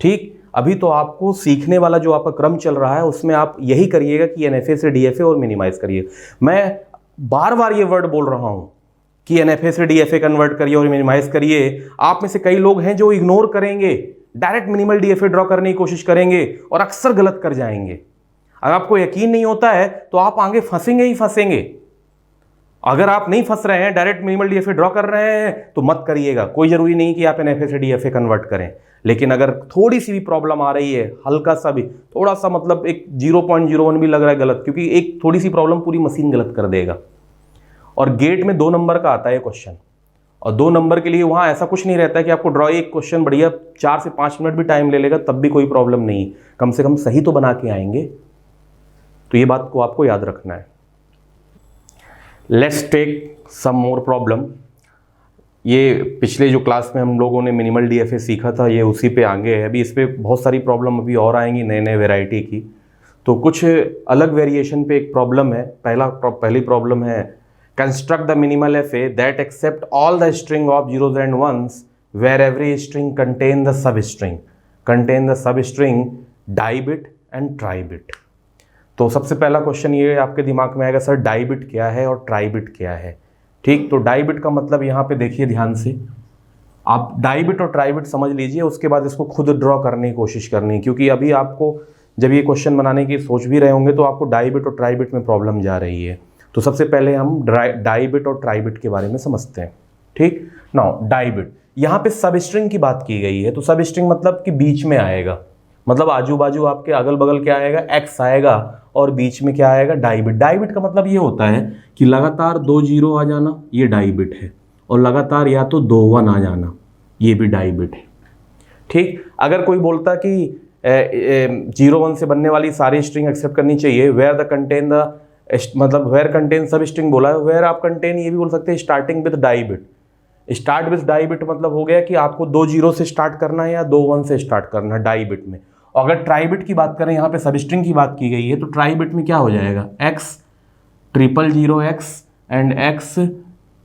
ठीक, अभी तो आपको सीखने वाला जो आपका क्रम चल रहा है उसमें आप यही करिएगा कि एनएफए से डीएफए और मिनिमाइज करिए। मैं बार बार ये वर्ड बोल रहा हूं कि एनएफए से डीएफए कन्वर्ट करिए और मिनिमाइज करिए। आप में से कई लोग हैं जो इग्नोर करेंगे, डायरेक्ट मिनिमल डीएफए ड्रॉ करने की कोशिश करेंगे और अक्सर गलत कर जाएंगे। अगर आपको यकीन नहीं होता है तो आप आगे फंसेंगे ही फंसेंगे। अगर आप नहीं फंस रहे हैं, डायरेक्ट मिनिमल डीएफए ड्रॉ कर रहे हैं, तो मत करिएगा। कोई जरूरी नहीं कि आप एनएफए से डीएफए कन्वर्ट करें, लेकिन अगर थोड़ी सी भी प्रॉब्लम आ रही है, हल्का सा भी, थोड़ा सा मतलब एक 0.01 भी लग रहा है गलत, क्योंकि एक थोड़ी सी प्रॉब्लम पूरी मशीन गलत कर देगा। और गेट में 2 नंबर का आता है क्वेश्चन, और 2 नंबर के लिए वहां ऐसा कुछ नहीं रहता है कि आपको ड्रॉ एक क्वेश्चन बढ़िया 4 से 5 मिनट भी टाइम ले लेगा तब भी कोई प्रॉब्लम नहीं, कम से कम सही तो बना के आएंगे। तो ये बात को आपको याद रखना है। Let's take some more problem. ये पिछले जो क्लास में हम लोगों ने मिनिमल डीएफए सीखा था, ये उसी पे आगे है। अभी इस पर बहुत सारी प्रॉब्लम अभी और आएंगी नए नए वेराइटी की। तो कुछ अलग वेरिएशन पे एक प्रॉब्लम है। पहली प्रॉब्लम है, construct the minimal FA that accept all the string of zeros and ones where every string contain the substring dibit and tribit. तो सबसे पहला क्वेश्चन ये आपके दिमाग में आएगा, सर डाई बिट क्या है और ट्राई बिट क्या है। ठीक, तो डाई बिट का मतलब यहाँ पे देखिए ध्यान से, आप डाई बिट और ट्राई बिट समझ लीजिए, उसके बाद इसको खुद ड्रॉ करने की कोशिश करनी है, क्योंकि अभी आपको जब ये क्वेश्चन बनाने की सोच भी रहे होंगे तो आपको डाई बिट और ट्राई बिट में प्रॉब्लम जा रही है। तो सबसे पहले हम डाई बिट और ट्राई बिट के बारे में समझते हैं। ठीक, नाउ डाई बिट, यहाँ पे सब स्ट्रिंग की बात की गई है। तो सब स्ट्रिंग मतलब कि बीच में आएगा, मतलब आजू बाजू आपके अगल बगल क्या आएगा, एक्स आएगा, और बीच में क्या आएगा, डाई बिट। डाई बिट का मतलब ये होता है कि लगातार 2 जीरो आ जाना, ये डाई बिट है, और लगातार या तो 2 1 आ जाना, ये भी डाई बिट है। ठीक, अगर कोई बोलता कि 0 1 से बनने वाली सारी स्ट्रिंग एक्सेप्ट करनी चाहिए, वेयर द कंटेन द, मतलब वेयर कंटेन सब स्ट्रिंग बोला है, वेयर आप कंटेन ये भी बोल सकते हैं starting with dibit. Start with dibit मतलब हो गया कि आपको 2 जीरो से स्टार्ट करना है या 2 1 से स्टार्ट करना है डाई बिट में। और अगर ट्राई बिट की बात करें, यहाँ पे सब स्ट्रिंग की बात की गई है, तो ट्राई बिट में क्या हो जाएगा, x 000 x and x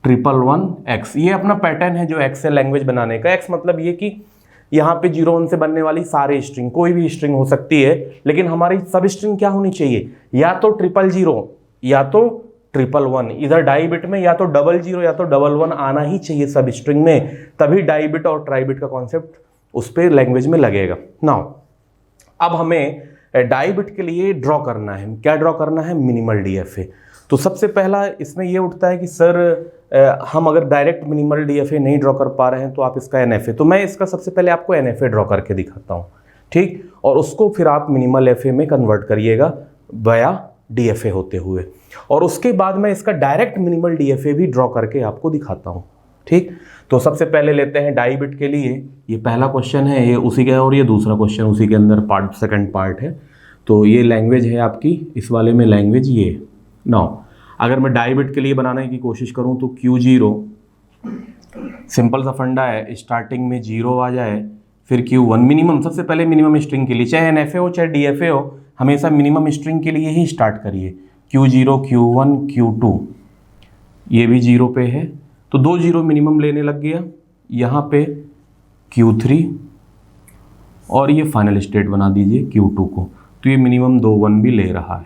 111 x। ये अपना पैटर्न है जो एक्सेल लैंग्वेज बनाने का। x मतलब ये कि यहाँ पे 0 1 से बनने वाली सारी स्ट्रिंग, कोई भी स्ट्रिंग हो सकती है, लेकिन हमारी सब स्ट्रिंग क्या होनी चाहिए, या तो 000 या तो 111, इधर डाई बिट में या तो 00 या तो 11 आना ही चाहिए सब स्ट्रिंग में, तभी डाई बिट और ट्राई बिट का कॉन्सेप्ट उस पर लैंग्वेज में लगेगा। नाउ अब हमें डाई बिट के लिए ड्रॉ करना है, क्या ड्रॉ करना है, मिनिमल डीएफए। तो सबसे पहला इसमें ये उठता है कि सर हम अगर डायरेक्ट मिनिमल डीएफए नहीं ड्रॉ कर पा रहे हैं तो आप इसका एनएफए, तो मैं इसका सबसे पहले आपको एनएफए ड्रॉ करके दिखाता हूँ। ठीक, और उसको फिर आप मिनिमल एफए में कन्वर्ट करिएगा वाया डीएफए होते हुए, और उसके बाद मैं इसका डायरेक्ट मिनिमल डीएफए भी ड्रॉ करके आपको दिखाता हूँ। ठीक, तो सबसे पहले लेते हैं डाई बिट के लिए, ये पहला क्वेश्चन है, ये उसी का, और ये दूसरा क्वेश्चन उसी के अंदर पार्ट, सेकंड पार्ट है। तो ये लैंग्वेज है आपकी, इस वाले में लैंग्वेज ये। नाउ अगर मैं डाई बिट के लिए बनाने की कोशिश करूं तो Q0, सिंपल सा फंडा है, स्टार्टिंग में 0 आ जाए, फिर Q1 मिनिमम, सबसे पहले मिनिमम स्ट्रिंग के लिए, चाहे एनएफए हो चाहे डीएफए हो, हमेशा मिनिमम स्ट्रिंग के लिए ही स्टार्ट करिए। Q0 Q1 Q2, ये भी 0 पे है, तो 2 जीरो मिनिमम लेने लग गया। यहाँ पे Q3, और ये फाइनल स्टेट बना दीजिए Q2 को, तो ये मिनिमम 2 1 भी ले रहा है।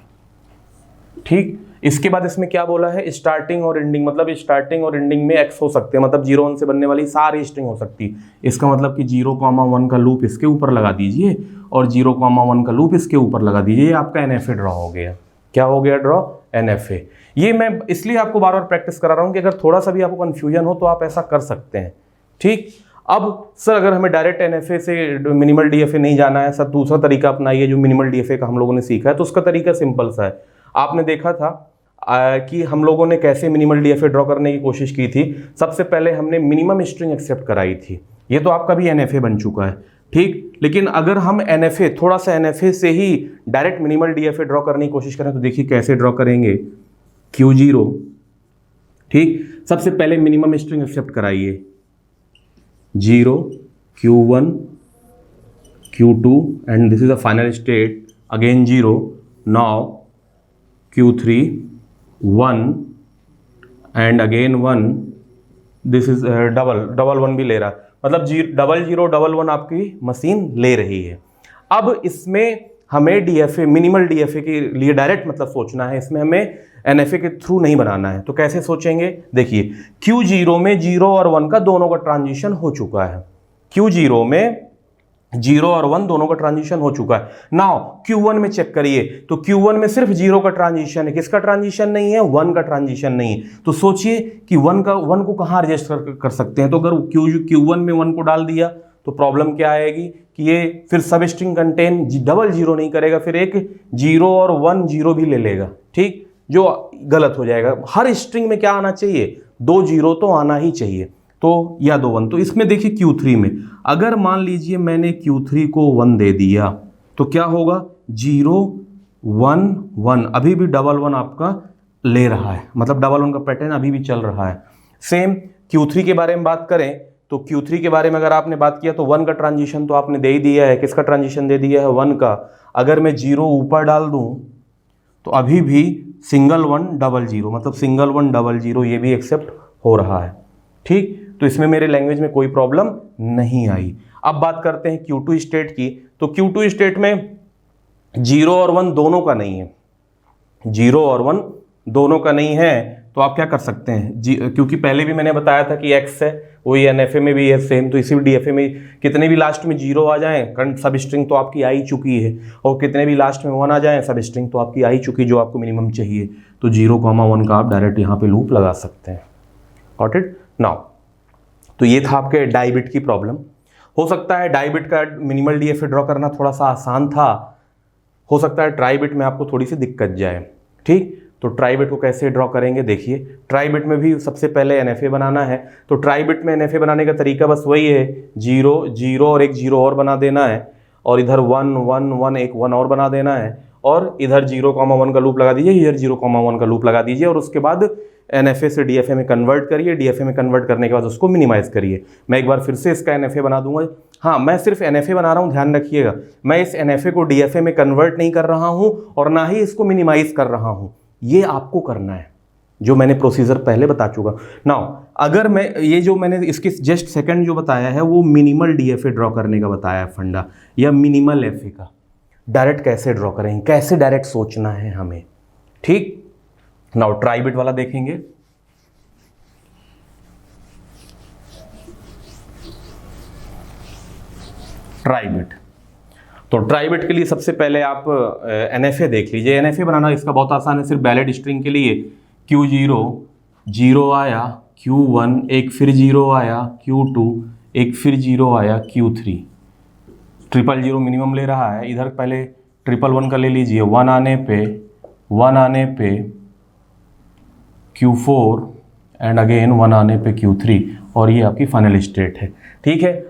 ठीक, इसके बाद इसमें क्या बोला है, स्टार्टिंग और एंडिंग, मतलब स्टार्टिंग और एंडिंग में एक्स हो सकते हैं, मतलब 0 1 से बनने वाली सारी स्ट्रिंग हो सकती है। इसका मतलब कि 0, 1 का लूप इसके ऊपर लगा दीजिए, और 0, 1 का लूप इसके ऊपर लगा दीजिए, ये आपका एनएफए ड्रॉ हो गया। क्या हो गया ड्रॉ, एनएफए। ये मैं इसलिए आपको बार बार प्रैक्टिस करा रहा हूँ कि अगर थोड़ा सा भी आपको कन्फ्यूजन हो तो आप ऐसा कर सकते हैं। ठीक, अब सर अगर हमें डायरेक्ट एनएफए से मिनिमल डीएफए नहीं जाना है, सर दूसरा तरीका अपनाइए जो मिनिमल डीएफए का हम लोगों ने सीखा है। तो उसका तरीका सिंपल सा है, आपने देखा था कि हम लोगों ने कैसे मिनिमल डीएफए ड्रॉ करने की कोशिश की थी। सबसे पहले हमने मिनिमम स्ट्रिंग एक्सेप्ट कराई थी, ये तो आपका भी एनएफए बन चुका है। ठीक, लेकिन अगर हम एनएफए, थोड़ा सा एनएफए से ही डायरेक्ट मिनिमल डीएफए ड्रॉ करने की कोशिश करें तो देखिए कैसे ड्रॉ करेंगे। Q0, ठीक, सबसे पहले मिनिमम स्ट्रिंग एक्सेप्ट कराइए, 0 Q1 Q2 and this is the final state, again 0, now Q3 1 and again 1, this is double 1 भी ले रहा है, मतलब 0 0 1 आपकी मशीन ले रही है। अब इसमें हमें डीएफए, मिनिमल डीएफए के लिए डायरेक्ट मतलब सोचना है, इसमें हमें एनएफए के थ्रू नहीं बनाना है। तो कैसे सोचेंगे, देखिए Q0 में 0 और 1 का दोनों का ट्रांजिशन हो चुका है, Q0 में 0 और 1 दोनों का ट्रांजिशन हो चुका है। नाउ Q1 में चेक करिए, तो Q1 में सिर्फ 0 का ट्रांजिशन है, किसका ट्रांजिशन नहीं है, 1 का ट्रांजिशन नहीं है। तो सोचिए कि 1 को कहाँ एडजस्ट कर सकते हैं, तो अगर Q1 में 1 को डाल दिया तो प्रॉब्लम क्या आएगी कि ये फिर सब स्ट्रिंग कंटेन 0 नहीं करेगा, फिर एक 0 और 1 0 भी ले लेगा। ठीक, जो गलत हो जाएगा। हर स्ट्रिंग में क्या आना चाहिए, 2 0 तो आना ही चाहिए, तो या 2 1। तो इसमें देखिए Q3 में अगर मान लीजिए मैंने Q3 को 1 दे दिया तो क्या होगा, 0 1 1, अभी भी 1 1 आपका ले रहा है, मतलब 1 1 का पैटर्न अभी भी चल रहा है। सेम Q3 के बारे में बात करें तो Q3 के बारे में अगर आपने बात किया तो 1 का ट्रांजिशन तो आपने दे ही दिया है, किसका ट्रांजिशन दे दिया है, 1 का। अगर मैं 0 ऊपर डाल दूं तो अभी भी सिंगल 1 00, मतलब सिंगल 1 00 ये भी एक्सेप्ट हो रहा है। ठीक, तो इसमें मेरे लैंग्वेज में कोई प्रॉब्लम नहीं आई। अब बात करते हैं Q2 स्टेट की, तो Q2 स्टेट में 0 और 1 दोनों का नहीं है, 0 और 1 दोनों का नहीं है, तो आप क्या कर सकते हैं, क्योंकि पहले भी मैंने बताया था कि x है वही NFA में भी है सेम, तो इसी DFA में कितने भी लास्ट में 0 आ जाएं सब स्ट्रिंग तो आपकी आ ही चुकी है, और कितने भी लास्ट में 1 आ जाएं सब स्ट्रिंग तो आपकी आ ही चुकी जो आपको मिनिमम चाहिए। तो 0,1 का आप डायरेक्ट यहाँ पे लूप लगा सकते हैं। Got it now. तो ये था आपके डाई बिट की प्रॉब्लम। हो सकता है डाई बिट का मिनिमल DFA ड्रॉ करना थोड़ा सा आसान था, हो सकता है ट्राई बिट में आपको थोड़ी सी दिक्कत जाए। ठीक, तो ट्राई बिट को कैसे ड्रॉ करेंगे देखिए। ट्राई बिट में भी सबसे पहले NFA बनाना है, तो ट्राई बिट में NFA बनाने का तरीका बस वही है, 0 0 और एक 0 और बना देना है, और इधर 1 1 1 एक 1 और बना देना है, और इधर 0,1 का लूप लगा दीजिए, इधर 0,1 का लूप लगा दीजिए, और उसके बाद NFA से DFA में कन्वर्ट करिए, DFA में कन्वर्ट करने के बाद उसको मिनिमाइज करिए। मैं एक बार फिर से इसका NFA बना दूंगा। हाँ, मैं सिर्फ NFA बना रहा हूँ, ध्यान रखिएगा, मैं इस NFA को DFA में कन्वर्ट नहीं कर रहा हूँ और ना ही इसको मिनिमाइज कर रहा हूँ। ये आपको करना है, जो मैंने प्रोसीजर पहले बता चुका। नाउ अगर मैं ये जो मैंने इसके जस्ट सेकंड जो बताया है वो मिनिमल DFA ड्रॉ करने का बताया है फंडा, या मिनिमल FA का डायरेक्ट कैसे ड्रॉ करेंगे, कैसे डायरेक्ट सोचना है हमें। ठीक, नाउ ट्राई बिट वाला देखेंगे। ट्राई बिट, तो ट्राई बिट के लिए सबसे पहले आप NFA देख लीजिए। NFA बनाना इसका बहुत आसान है, सिर्फ बैलेट स्ट्रिंग के लिए Q0 0 आया, Q1 एक फिर 0 आया, Q2 एक फिर 0 आया, Q3 000 मिनिमम ले रहा है। इधर पहले 111 का ले लीजिए, 1 आने पे Q4 एंड अगेन 1 आने पे Q3, और ये आपकी फाइनल स्टेट है। ठीक है,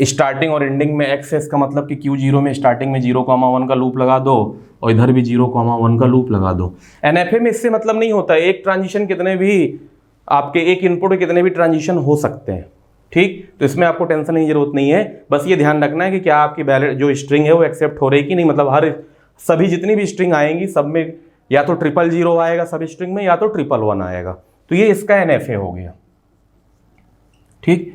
स्टार्टिंग और एंडिंग में एक्सेस का मतलब कि Q0 में स्टार्टिंग में 0,1 का लूप लगा दो, और इधर भी 0,1 का लूप लगा दो। NFA में इससे मतलब नहीं होता है, एक ट्रांजिशन कितने भी आपके एक इनपुट के कितने भी ट्रांजिशन हो सकते हैं। ठीक, तो इसमें आपको टेंशन की जरूरत नहीं है, बस ये ध्यान रखना है कि क्या आपकी बैलेट जो स्ट्रिंग है वो एक्सेप्ट हो रही कि नहीं, मतलब सभी जितनी भी स्ट्रिंग आएंगी सब में या तो 000 आएगा सब स्ट्रिंग में, या तो 111 आएगा। तो ये इसका NFA हो गया। ठीक,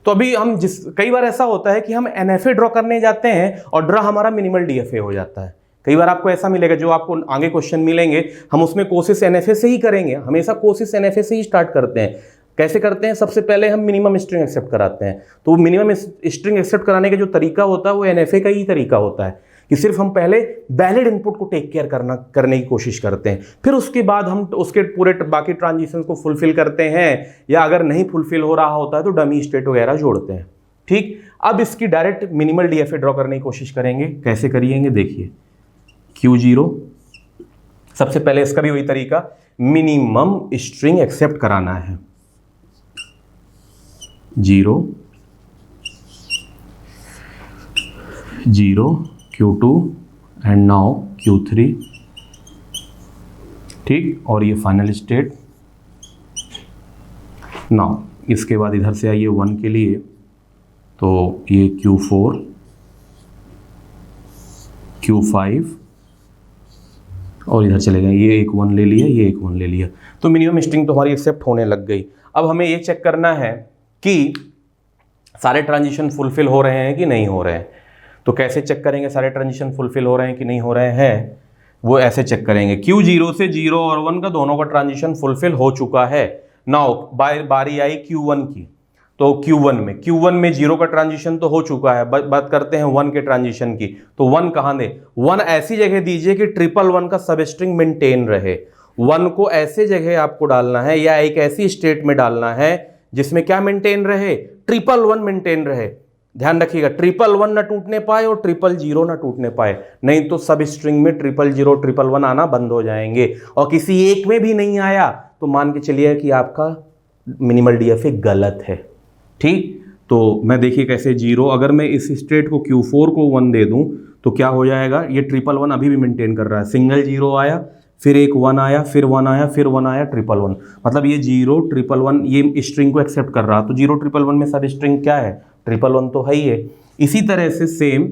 तो अभी हम कई बार ऐसा होता है कि हम NFA ड्रॉ करने जाते हैं और ड्रॉ हमारा मिनिमल DFA हो जाता है। कई बार आपको ऐसा मिलेगा, जो आपको आगे क्वेश्चन मिलेंगे हम उसमें कोशिश NFA से ही करेंगे, हमेशा कोशिश NFA से ही स्टार्ट करते हैं। कैसे करते हैं, सबसे पहले हम मिनिमम स्ट्रिंग एक्सेप्ट कराते हैं, तो मिनिमम स्ट्रिंग एक्सेप्ट कराने का जो तरीका होता है वो NFA का ही तरीका होता है कि सिर्फ हम पहले वैलिड इनपुट को टेक केयर करने की कोशिश करते हैं, फिर उसके बाद हम उसके पूरे बाकी ट्रांजिशंस को फुलफिल करते हैं, या अगर नहीं फुलफिल हो रहा होता है तो डमी स्टेट वगैरह जोड़ते हैं। ठीक, अब इसकी डायरेक्ट मिनिमल DFA ड्रॉ करने की कोशिश करेंगे। कैसे करिएंगे देखिए, Q0 सबसे पहले इसका भी वही तरीका, मिनिमम स्ट्रिंग एक्सेप्ट कराना है, 0 0 Q2 एंड नाउ Q3। ठीक, और ये फाइनल स्टेट। नाउ इसके बाद इधर से आइए 1 के लिए, तो ये Q4 Q5 और इधर चले गए, ये एक 1 ले लिया, ये एक 1 ले लिया, तो मिनिमम स्ट्रिंग तो हमारी एक्सेप्ट होने लग गई। अब हमें ये चेक करना है कि सारे ट्रांजिशन फुलफिल हो रहे हैं कि नहीं हो रहे हैं। तो कैसे चेक करेंगे सारे ट्रांजिशन फुलफिल हो रहे हैं कि नहीं हो रहे हैं, वो ऐसे चेक करेंगे। Q0 से 0 और 1 का दोनों का ट्रांजिशन फुलफिल हो चुका है। नाउ बारी आई Q1 की, तो Q1 में 0 का ट्रांजिशन तो हो चुका है, बात करते हैं 1 के ट्रांजिशन की। तो 1 कहाँ दे, 1 ऐसी जगह दीजिए कि 111 का सब स्ट्रिंग मेंटेन रहे। 1 को ऐसे जगह आपको डालना है, या एक ऐसी स्टेट में डालना है जिसमें क्या मेंटेन रहे, 111 मेंटेन रहे। ध्यान रखिएगा, 111 ना टूटने पाए और 000 ना टूटने पाए, नहीं तो सब स्ट्रिंग में 000 111 आना बंद हो जाएंगे, और किसी एक में भी नहीं आया तो मान के चलिए कि आपका मिनिमल DFA गलत है। ठीक, तो मैं देखिए कैसे 0, अगर मैं इस स्टेट को Q4 को 1 दे दूं तो क्या हो जाएगा, ये 111 अभी भी मेंटेन कर रहा है, सिंगल 0 आया, फिर एक 1 आया, फिर 1 आया, फिर 1 आया, 111, मतलब ये 0 111 ये स्ट्रिंग को एक्सेप्ट कर रहा, तो 0 111 में सब स्ट्रिंग क्या है, 111 तो है ही है। इसी तरह से सेम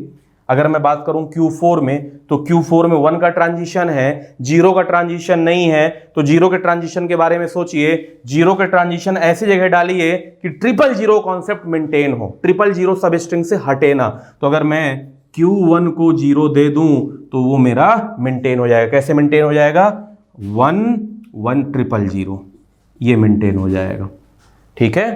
अगर मैं बात करूं Q4 में, तो Q4 में 1 का ट्रांजिशन है, 0 का ट्रांजिशन नहीं है, तो 0 के ट्रांजिशन के बारे में सोचिए। 0 के ट्रांजिशन ऐसी जगह डालिए कि 000 कॉन्सेप्ट मेंटेन हो, 000 सब स्ट्रिंग से हटे ना। तो अगर मैं Q1 को 0 दे दूं तो वो मेरा मेंटेन हो जाएगा। कैसे मेंटेन हो जाएगा, 1 100, ये मेंटेन हो जाएगा। ठीक है,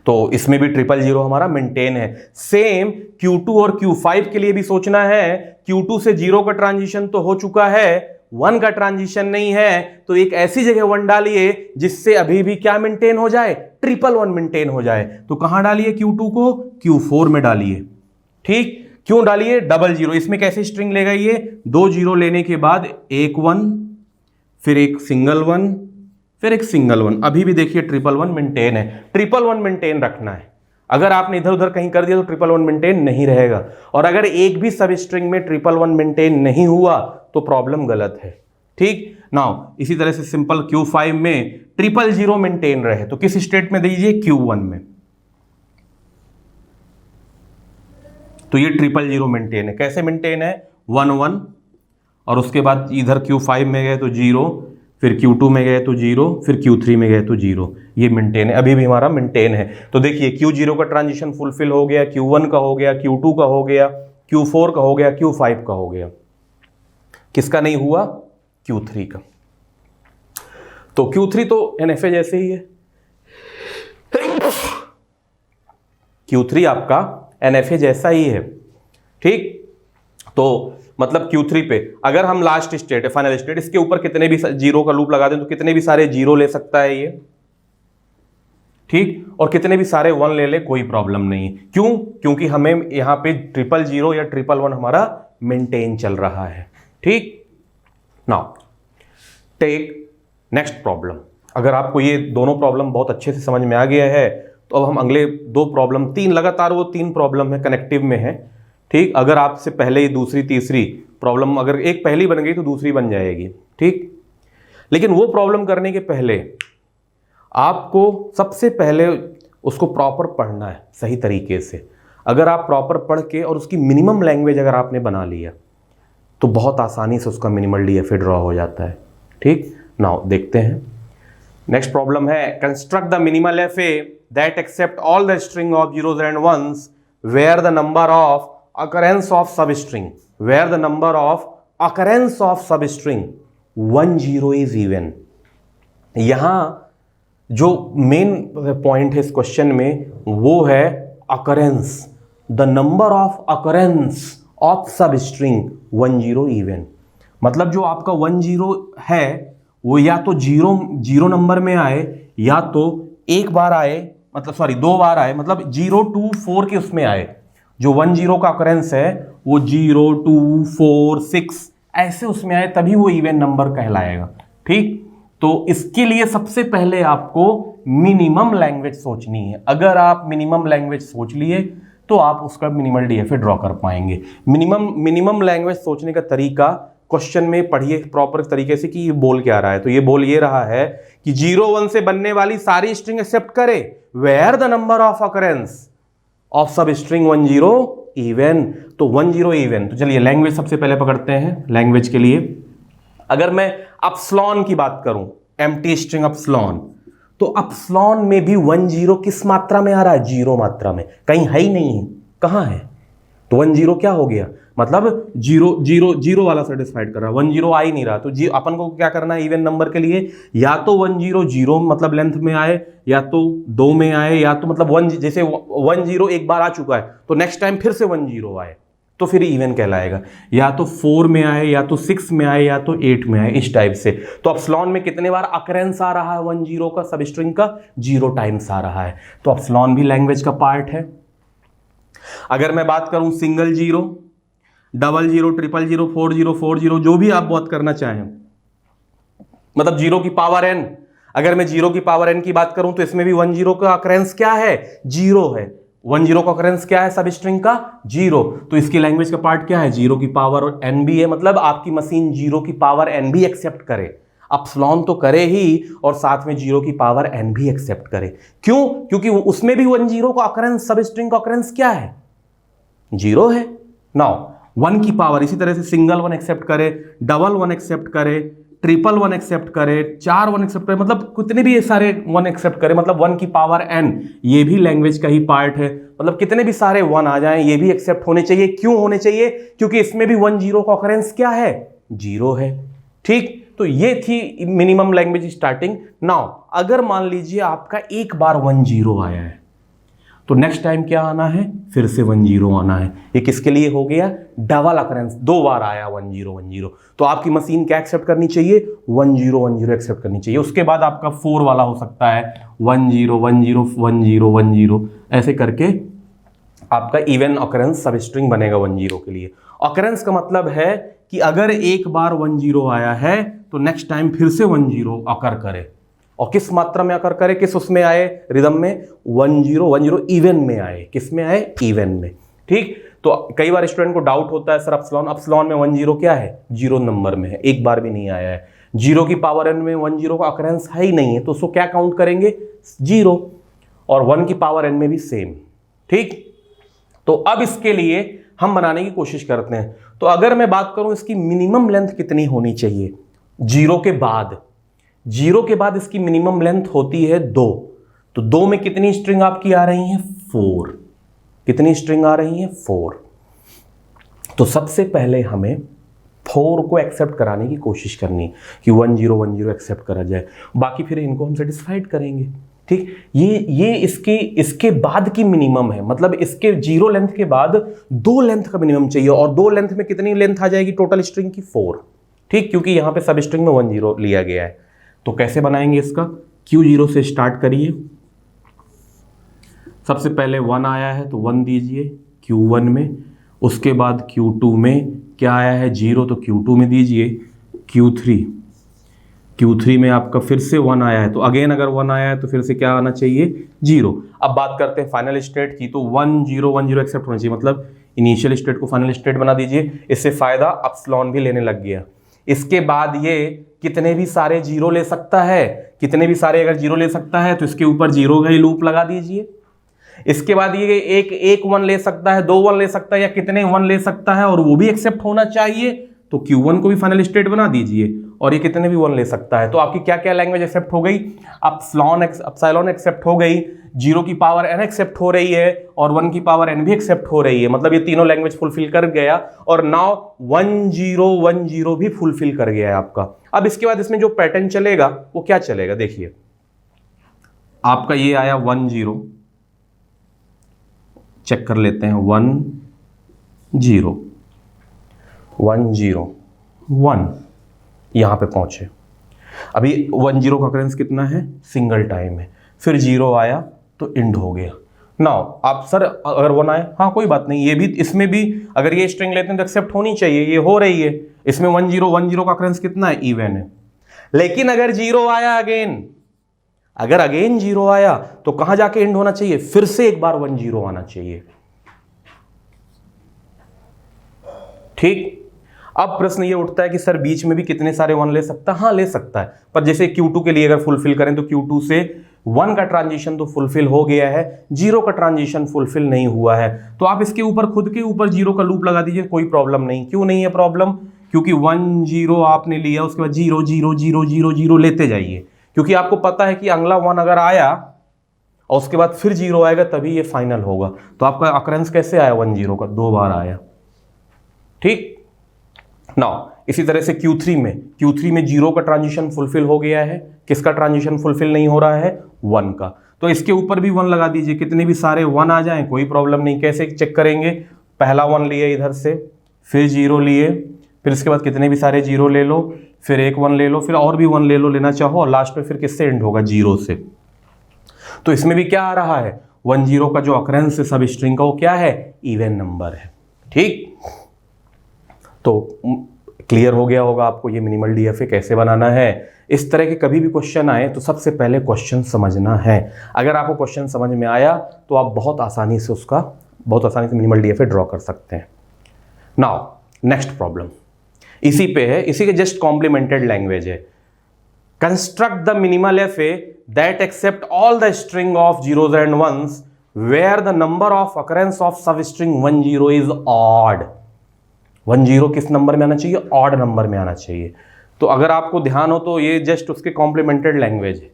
तो इसमें भी 000 हमारा मेंटेन है। सेम Q2 और Q5 के लिए भी सोचना है। Q2 से 0 का ट्रांजिशन तो हो चुका है, 1 का ट्रांजिशन नहीं है, तो एक ऐसी जगह 1 डालिए जिससे अभी भी क्या मेंटेन हो जाए, 111 मेंटेन हो जाए। तो कहां डालिए Q2 को, Q4 में डालिए। ठीक, क्यों डालिए, 00। इसमें कैसे स्ट्रिंग लेगा ये, 2 0 लेने के बाद एक 1, फिर एक सिंगल 1, फिर एक सिंगल 1। अभी भी देखिए 111 मेंटेन है। 111 मेंटेन रखना है। अगर आपने इधर उधर कहीं कर दिया तो 111 मेंटेन नहीं रहेगा। और अगर एक भी सब स्ट्रिंग में 111 मेंटेन नहीं हुआ तो प्रॉब्लम गलत है। ठीक, नाउ इसी तरह से सिंपल Q5 में 000 मेंटेन रहे तो किस स्टेट में दीजिए, Q1 में। तो ये 000 मेंटेन है। कैसे मेंटेन है, 1 1, और उसके बाद इधर Q5 में गए तो 0, फिर Q2 में गए तो 0, फिर Q3 में गए तो 0। ये मेंटेन है, अभी भी हमारा मेंटेन है। तो देखिए Q0 का ट्रांजिशन फुलफिल हो गया, Q1 का हो गया, Q2 का हो गया, Q4 का हो गया, Q5 का हो गया। किसका नहीं हुआ, Q3 का। तो Q3 तो NFA जैसे ही है। Q3 आपका NFA जैसा ही है। ठीक, तो मतलब Q3 पे अगर हम लास्ट स्टेट है, फाइनल स्टेट, इसके ऊपर कितने भी 0 का लूप लगा दें तो कितने भी सारे 0 ले सकता है ये। ठीक, और कितने भी सारे 1 ले ले, कोई प्रॉब्लम नहीं। क्यों, क्योंकि हमें यहां पे 000 या 111 हमारा मेंटेन चल रहा है। ठीक, नाउ टेक नेक्स्ट प्रॉब्लम। अगर आपको ये दोनों प्रॉब्लम बहुत अच्छे से समझ में आ गया है तो अब हम अगले 2 प्रॉब्लम, 3 लगातार वो 3 प्रॉब्लम है, कनेक्टिव में है। ठीक, अगर आपसे पहले ही दूसरी तीसरी प्रॉब्लम, अगर एक पहली बन गई तो दूसरी बन जाएगी। ठीक, लेकिन वो प्रॉब्लम करने के पहले आपको सबसे पहले उसको प्रॉपर पढ़ना है सही तरीके से। अगर आप प्रॉपर पढ़ के और उसकी मिनिमम लैंग्वेज अगर आपने बना लिया तो बहुत आसानी से उसका मिनिमल DFA ड्रॉ हो जाता है। ठीक, नाउ देखते हैं नेक्स्ट प्रॉब्लम है, construct the minimal FA that accept all the string of zeros and ones where the number of occurrence of substring, where the number of occurrence of substring 10 is even। यहां जो main point है इस question में वो है occurrence, the number of occurrence of substring 10 even। मतलब जो आपका 10 है वो या तो 0 नंबर में आए या तो एक बार आए, मतलब सॉरी 2 बार आए, मतलब 0 2 4 के उसमें आए। जो 10 का अकरेंस है वो 0 2 4 6 ऐसे उसमें आए, तभी वो इवन नंबर कहलाएगा। ठीक, तो इसके लिए सबसे पहले आपको मिनिमम लैंग्वेज सोचनी है। अगर आप मिनिमम लैंग्वेज सोच लिए तो आप उसका मिनिमल DFA ड्रॉ कर पाएंगे। मिनिमम लैंग्वेज सोचने का तरीका क्वेश्चन में पढ़िए प्रॉपर तरीके से कि ये बोल क्या रहा है। तो ये बोल ये रहा है कि 0 1 से बनने वाली सारी स्ट्रिंग एक्सेप्ट करे where the number of occurrence of substring 10 even. तो 10 इवन। तो चलिए लैंग्वेज सबसे पहले पकड़ते हैं। लैंग्वेज के लिए अगर मैं अपस्लॉन की बात करूं, एम्प्टी स्ट्रिंग अपस्लॉन, तो अपस्लॉन में भी 10 किस मात्रा में आ रहा है, 0 मात्रा में, कहीं है ही नहीं है, कहां है। तो 10 क्या हो गया, मतलब 0 वाला सेटिस्फाइड कर रहा है, 10 आ ही नहीं रहा। तो अपन को क्या करना है इवन नंबर के लिए, या तो 10 0 मतलब लेंथ में आए, या तो 2 में आए, या तो मतलब 1 जैसे 10 एक बार आ चुका है तो नेक्स्ट टाइम फिर से 10 आए तो फिर इवन कहलाएगा, या तो 4 में आए, या तो 6 में आए, या तो 8 में आए, इस टाइप से। तो अपस्लॉन में कितने बार अकरेंस आ रहा है 10 का, सब स्ट्रिंग का 0 टाइम्स आ रहा है। तो अपस्लॉन भी लैंग्वेज का पार्ट है। अगर मैं बात करूं सिंगल 0, 00 000 40 जो भी आप बात करना चाहें, मतलब 0 की पावर n, अगर मैं 0 की पावर n की बात करूं तो इसमें भी 10 का अकरेंस क्या है, 0 है। 10 का अकरेंस क्या है सब स्ट्रिंग का, 0। तो इसकी लैंग्वेज का पार्ट क्या है, 0 की पावर n भी है, मतलब आपकी मशीन 0 की पावर n भी एक्सेप्ट करे। अपस्लॉन तो करे ही और साथ में 0 की पावर n भी एक्सेप्ट करे। क्यों, क्योंकि उसमें भी 10 का अकरेंस, सब स्ट्रिंग का अकरेंस क्या है, 0 है। नाउ 1 की पावर इसी तरह से सिंगल 1 एक्सेप्ट करे, डबल 1 एक्सेप्ट करे, ट्रिपल 1 एक्सेप्ट करे, 4 1 एक्सेप्ट करे, मतलब कितने भी ये सारे 1 एक्सेप्ट करे, मतलब 1 की पावर n, ये भी लैंग्वेज का ही पार्ट है। मतलब कितने भी सारे 1 आ जाएं ये भी एक्सेप्ट होने चाहिए। क्यों होने चाहिए, क्योंकि इसमें भी 10 का ऑकरेंस क्या है, 0 है। ठीक, तो ये थी मिनिमम लैंग्वेज स्टार्टिंग। नाउ अगर मान लीजिए आपका एक बार 10 आया है तो नेक्स्ट टाइम क्या आना है, फिर से 10 आना है। ये किसके लिए हो गया, डबल अकरेंस, 2 बार आया 10 तो आपकी मशीन क्या एक्सेप्ट करनी चाहिए, 10 एक्सेप्ट करनी चाहिए। उसके बाद आपका 4 वाला हो सकता है 10 ऐसे करके आपका इवन अकरेंस सब स्ट्रिंग बनेगा 10 के लिए। अकरेंस का मतलब है कि अगर एक बार 10 आया है तो नेक्स्ट टाइम फिर से 10 अकर करे, और किस मात्रा में अकर करे, किस उसमें आए, रिदम में 10 इवन में आए, किस में आए, इवन में। ठीक, तो कई बार स्टूडेंट को डाउट होता है सर अपसिलॉन में 10 क्या है, 0 नंबर में है, एक बार भी नहीं आया है। 0 की पावर n में 10 का अकरेंस है ही नहीं है, तो उसको क्या काउंट करेंगे, 0, और 1 की पावर n में भी सेम। ठीक, तो अब इसके लिए हम बनाने की कोशिश करते हैं। तो अगर मैं बात करूं इसकी मिनिमम लेंथ कितनी होनी चाहिए, 0 के बाद इसकी मिनिमम लेंथ होती है 2। तो 2 में कितनी स्ट्रिंग आपकी आ रही है, 4। कितनी स्ट्रिंग आ रही है, 4। तो सबसे पहले हमें 4 को एक्सेप्ट कराने की कोशिश करनी कि 10 एक्सेप्ट करा जाए, बाकी फिर इनको हम सेटिस्फाइड करेंगे। ठीक, ये इसके बाद की मिनिमम है, मतलब इसके 0 लेंथ के बाद 2 लेंथ का मिनिमम चाहिए, और 2 लेंथ में कितनी लेंथ आ जाएगी टोटल स्ट्रिंग की, 4। ठीक, क्योंकि यहां पे सब स्ट्रिंग में 10 लिया गया है। तो कैसे बनाएंगे इसका, Q0 से स्टार्ट करिए। सबसे पहले 1 आया है तो 1 दीजिए Q1 में, उसके बाद Q2 में क्या आया है, 0, तो Q2 में दीजिए। Q3 में आपका फिर से 1 आया है, तो अगेन अगर 1 आया है तो फिर से क्या आना चाहिए, 0। अब बात करते हैं फाइनल स्टेट की, तो 10 एक्सेप्ट होना चाहिए, मतलब इनिशियल स्टेट को फाइनल स्टेट बना दीजिए। इससे फायदा अपसिलॉन भी लेने लग गया। इसके बाद ये कितने भी सारे 0 ले सकता है, कितने भी सारे अगर 0 ले सकता है तो इसके ऊपर 0 का ही लूप लगा दीजिए। इसके बाद ये एक 1 ले सकता है, 2 1 ले सकता है, या कितने 1 ले सकता है, और वो भी एक्सेप्ट होना चाहिए, तो Q1 को भी फाइनल स्टेट बना दीजिए। और ये कितने भी 1 ले सकता है। तो आपकी क्या क्या लैंग्वेज एक्सेप्ट हो गई, अपसिलॉन एक्सेप्ट हो गई, 0 की पावर n एक्सेप्ट हो रही है, और 1 की पावर n भी एक्सेप्ट हो रही है, मतलब ये तीनों लैंग्वेज फुलफिल कर गया, और नाउ 10 भी फुलफिल कर गया है आपका। अब इसके बाद इसमें जो पैटर्न चलेगा वो क्या चलेगा, देखिए आपका ये आया 10, चेक कर लेते हैं, 1 यहां पे पहुंचे। अभी 10 का अकरेंस कितना है, सिंगल टाइम है, फिर 0 आया तो एंड हो गया। नाउ आप सर अगर 1 आए, हाँ कोई बात नहीं, ये भी इसमें भी अगर ये स्ट्रिंग लेते हैं तो एक्सेप्ट होनी चाहिए, ये हो रही है। इसमें 10 का अकरेंस कितना है, इवन है। लेकिन अगर 0 आया अगेन 0 आया तो कहां जाके एंड होना चाहिए, फिर से एक बार 10 आना चाहिए। ठीक, अब प्रश्न ये उठता है कि सर बीच में भी कितने सारे 1 ले सकता है, हाँ ले सकता है, पर जैसे Q2 के लिए अगर फुलफिल करें तो Q2 से 1 का ट्रांजिशन तो फुलफिल हो गया है, 0 का ट्रांजिशन फुलफिल नहीं हुआ है। तो आप इसके ऊपर खुद के ऊपर 0 का लूप लगा दीजिए, कोई प्रॉब्लम नहीं। क्यों नहीं है प्रॉब्लम, क्योंकि 10 आपने लिया, उसके बाद 0 लेते जाइए, क्योंकि आपको पता है कि अगला 1 अगर आया और उसके बाद फिर 0 आएगा तभी ये फाइनल होगा। तो आपका अकरेंस कैसे आया, 10 का 2 बार आया। ठीक, नाउ इसी तरह से Q3 में 0 का ट्रांजिशन फुलफिल हो गया है, किसका ट्रांजिशन फुलफिल नहीं हो रहा है, 1 का। तो इसके ऊपर भी 1 लगा दीजिए, कितने भी सारे 1 आ जाएं कोई प्रॉब्लम नहीं। कैसे चेक करेंगे, पहला 1 लिए इधर से, फिर 0 लिए, फिर इसके बाद कितने भी सारे 0 ले लो, फिर एक 1 ले लो, फिर और भी 1 ले लो लेना चाहो, और लास्ट में फिर किससे एंड होगा, 0 से। तो इसमें भी क्या आ रहा है, 10 का जो अकरेंस है सब स्ट्रिंग का वो क्या है, इवन नंबर है। ठीक, तो क्लियर हो गया होगा आपको ये मिनिमल डीएफए कैसे बनाना है। इस तरह के कभी भी क्वेश्चन आए तो सबसे पहले क्वेश्चन समझना है। अगर आपको क्वेश्चन समझ में आया तो आप बहुत आसानी से मिनिमल डीएफए ड्रॉ कर सकते हैं। नाउ नेक्स्ट प्रॉब्लम इसी पे है, इसी के जस्ट कॉम्प्लीमेंटेड लैंग्वेज है। Construct the minimal FA that accept all the string of zeros and ones where the number of occurrence of substring 10 is odd. 10 किस नंबर में आना चाहिए, ऑड नंबर में आना चाहिए। तो अगर आपको ध्यान हो तो ये जस्ट उसके कॉम्प्लीमेंटेड लैंग्वेज है।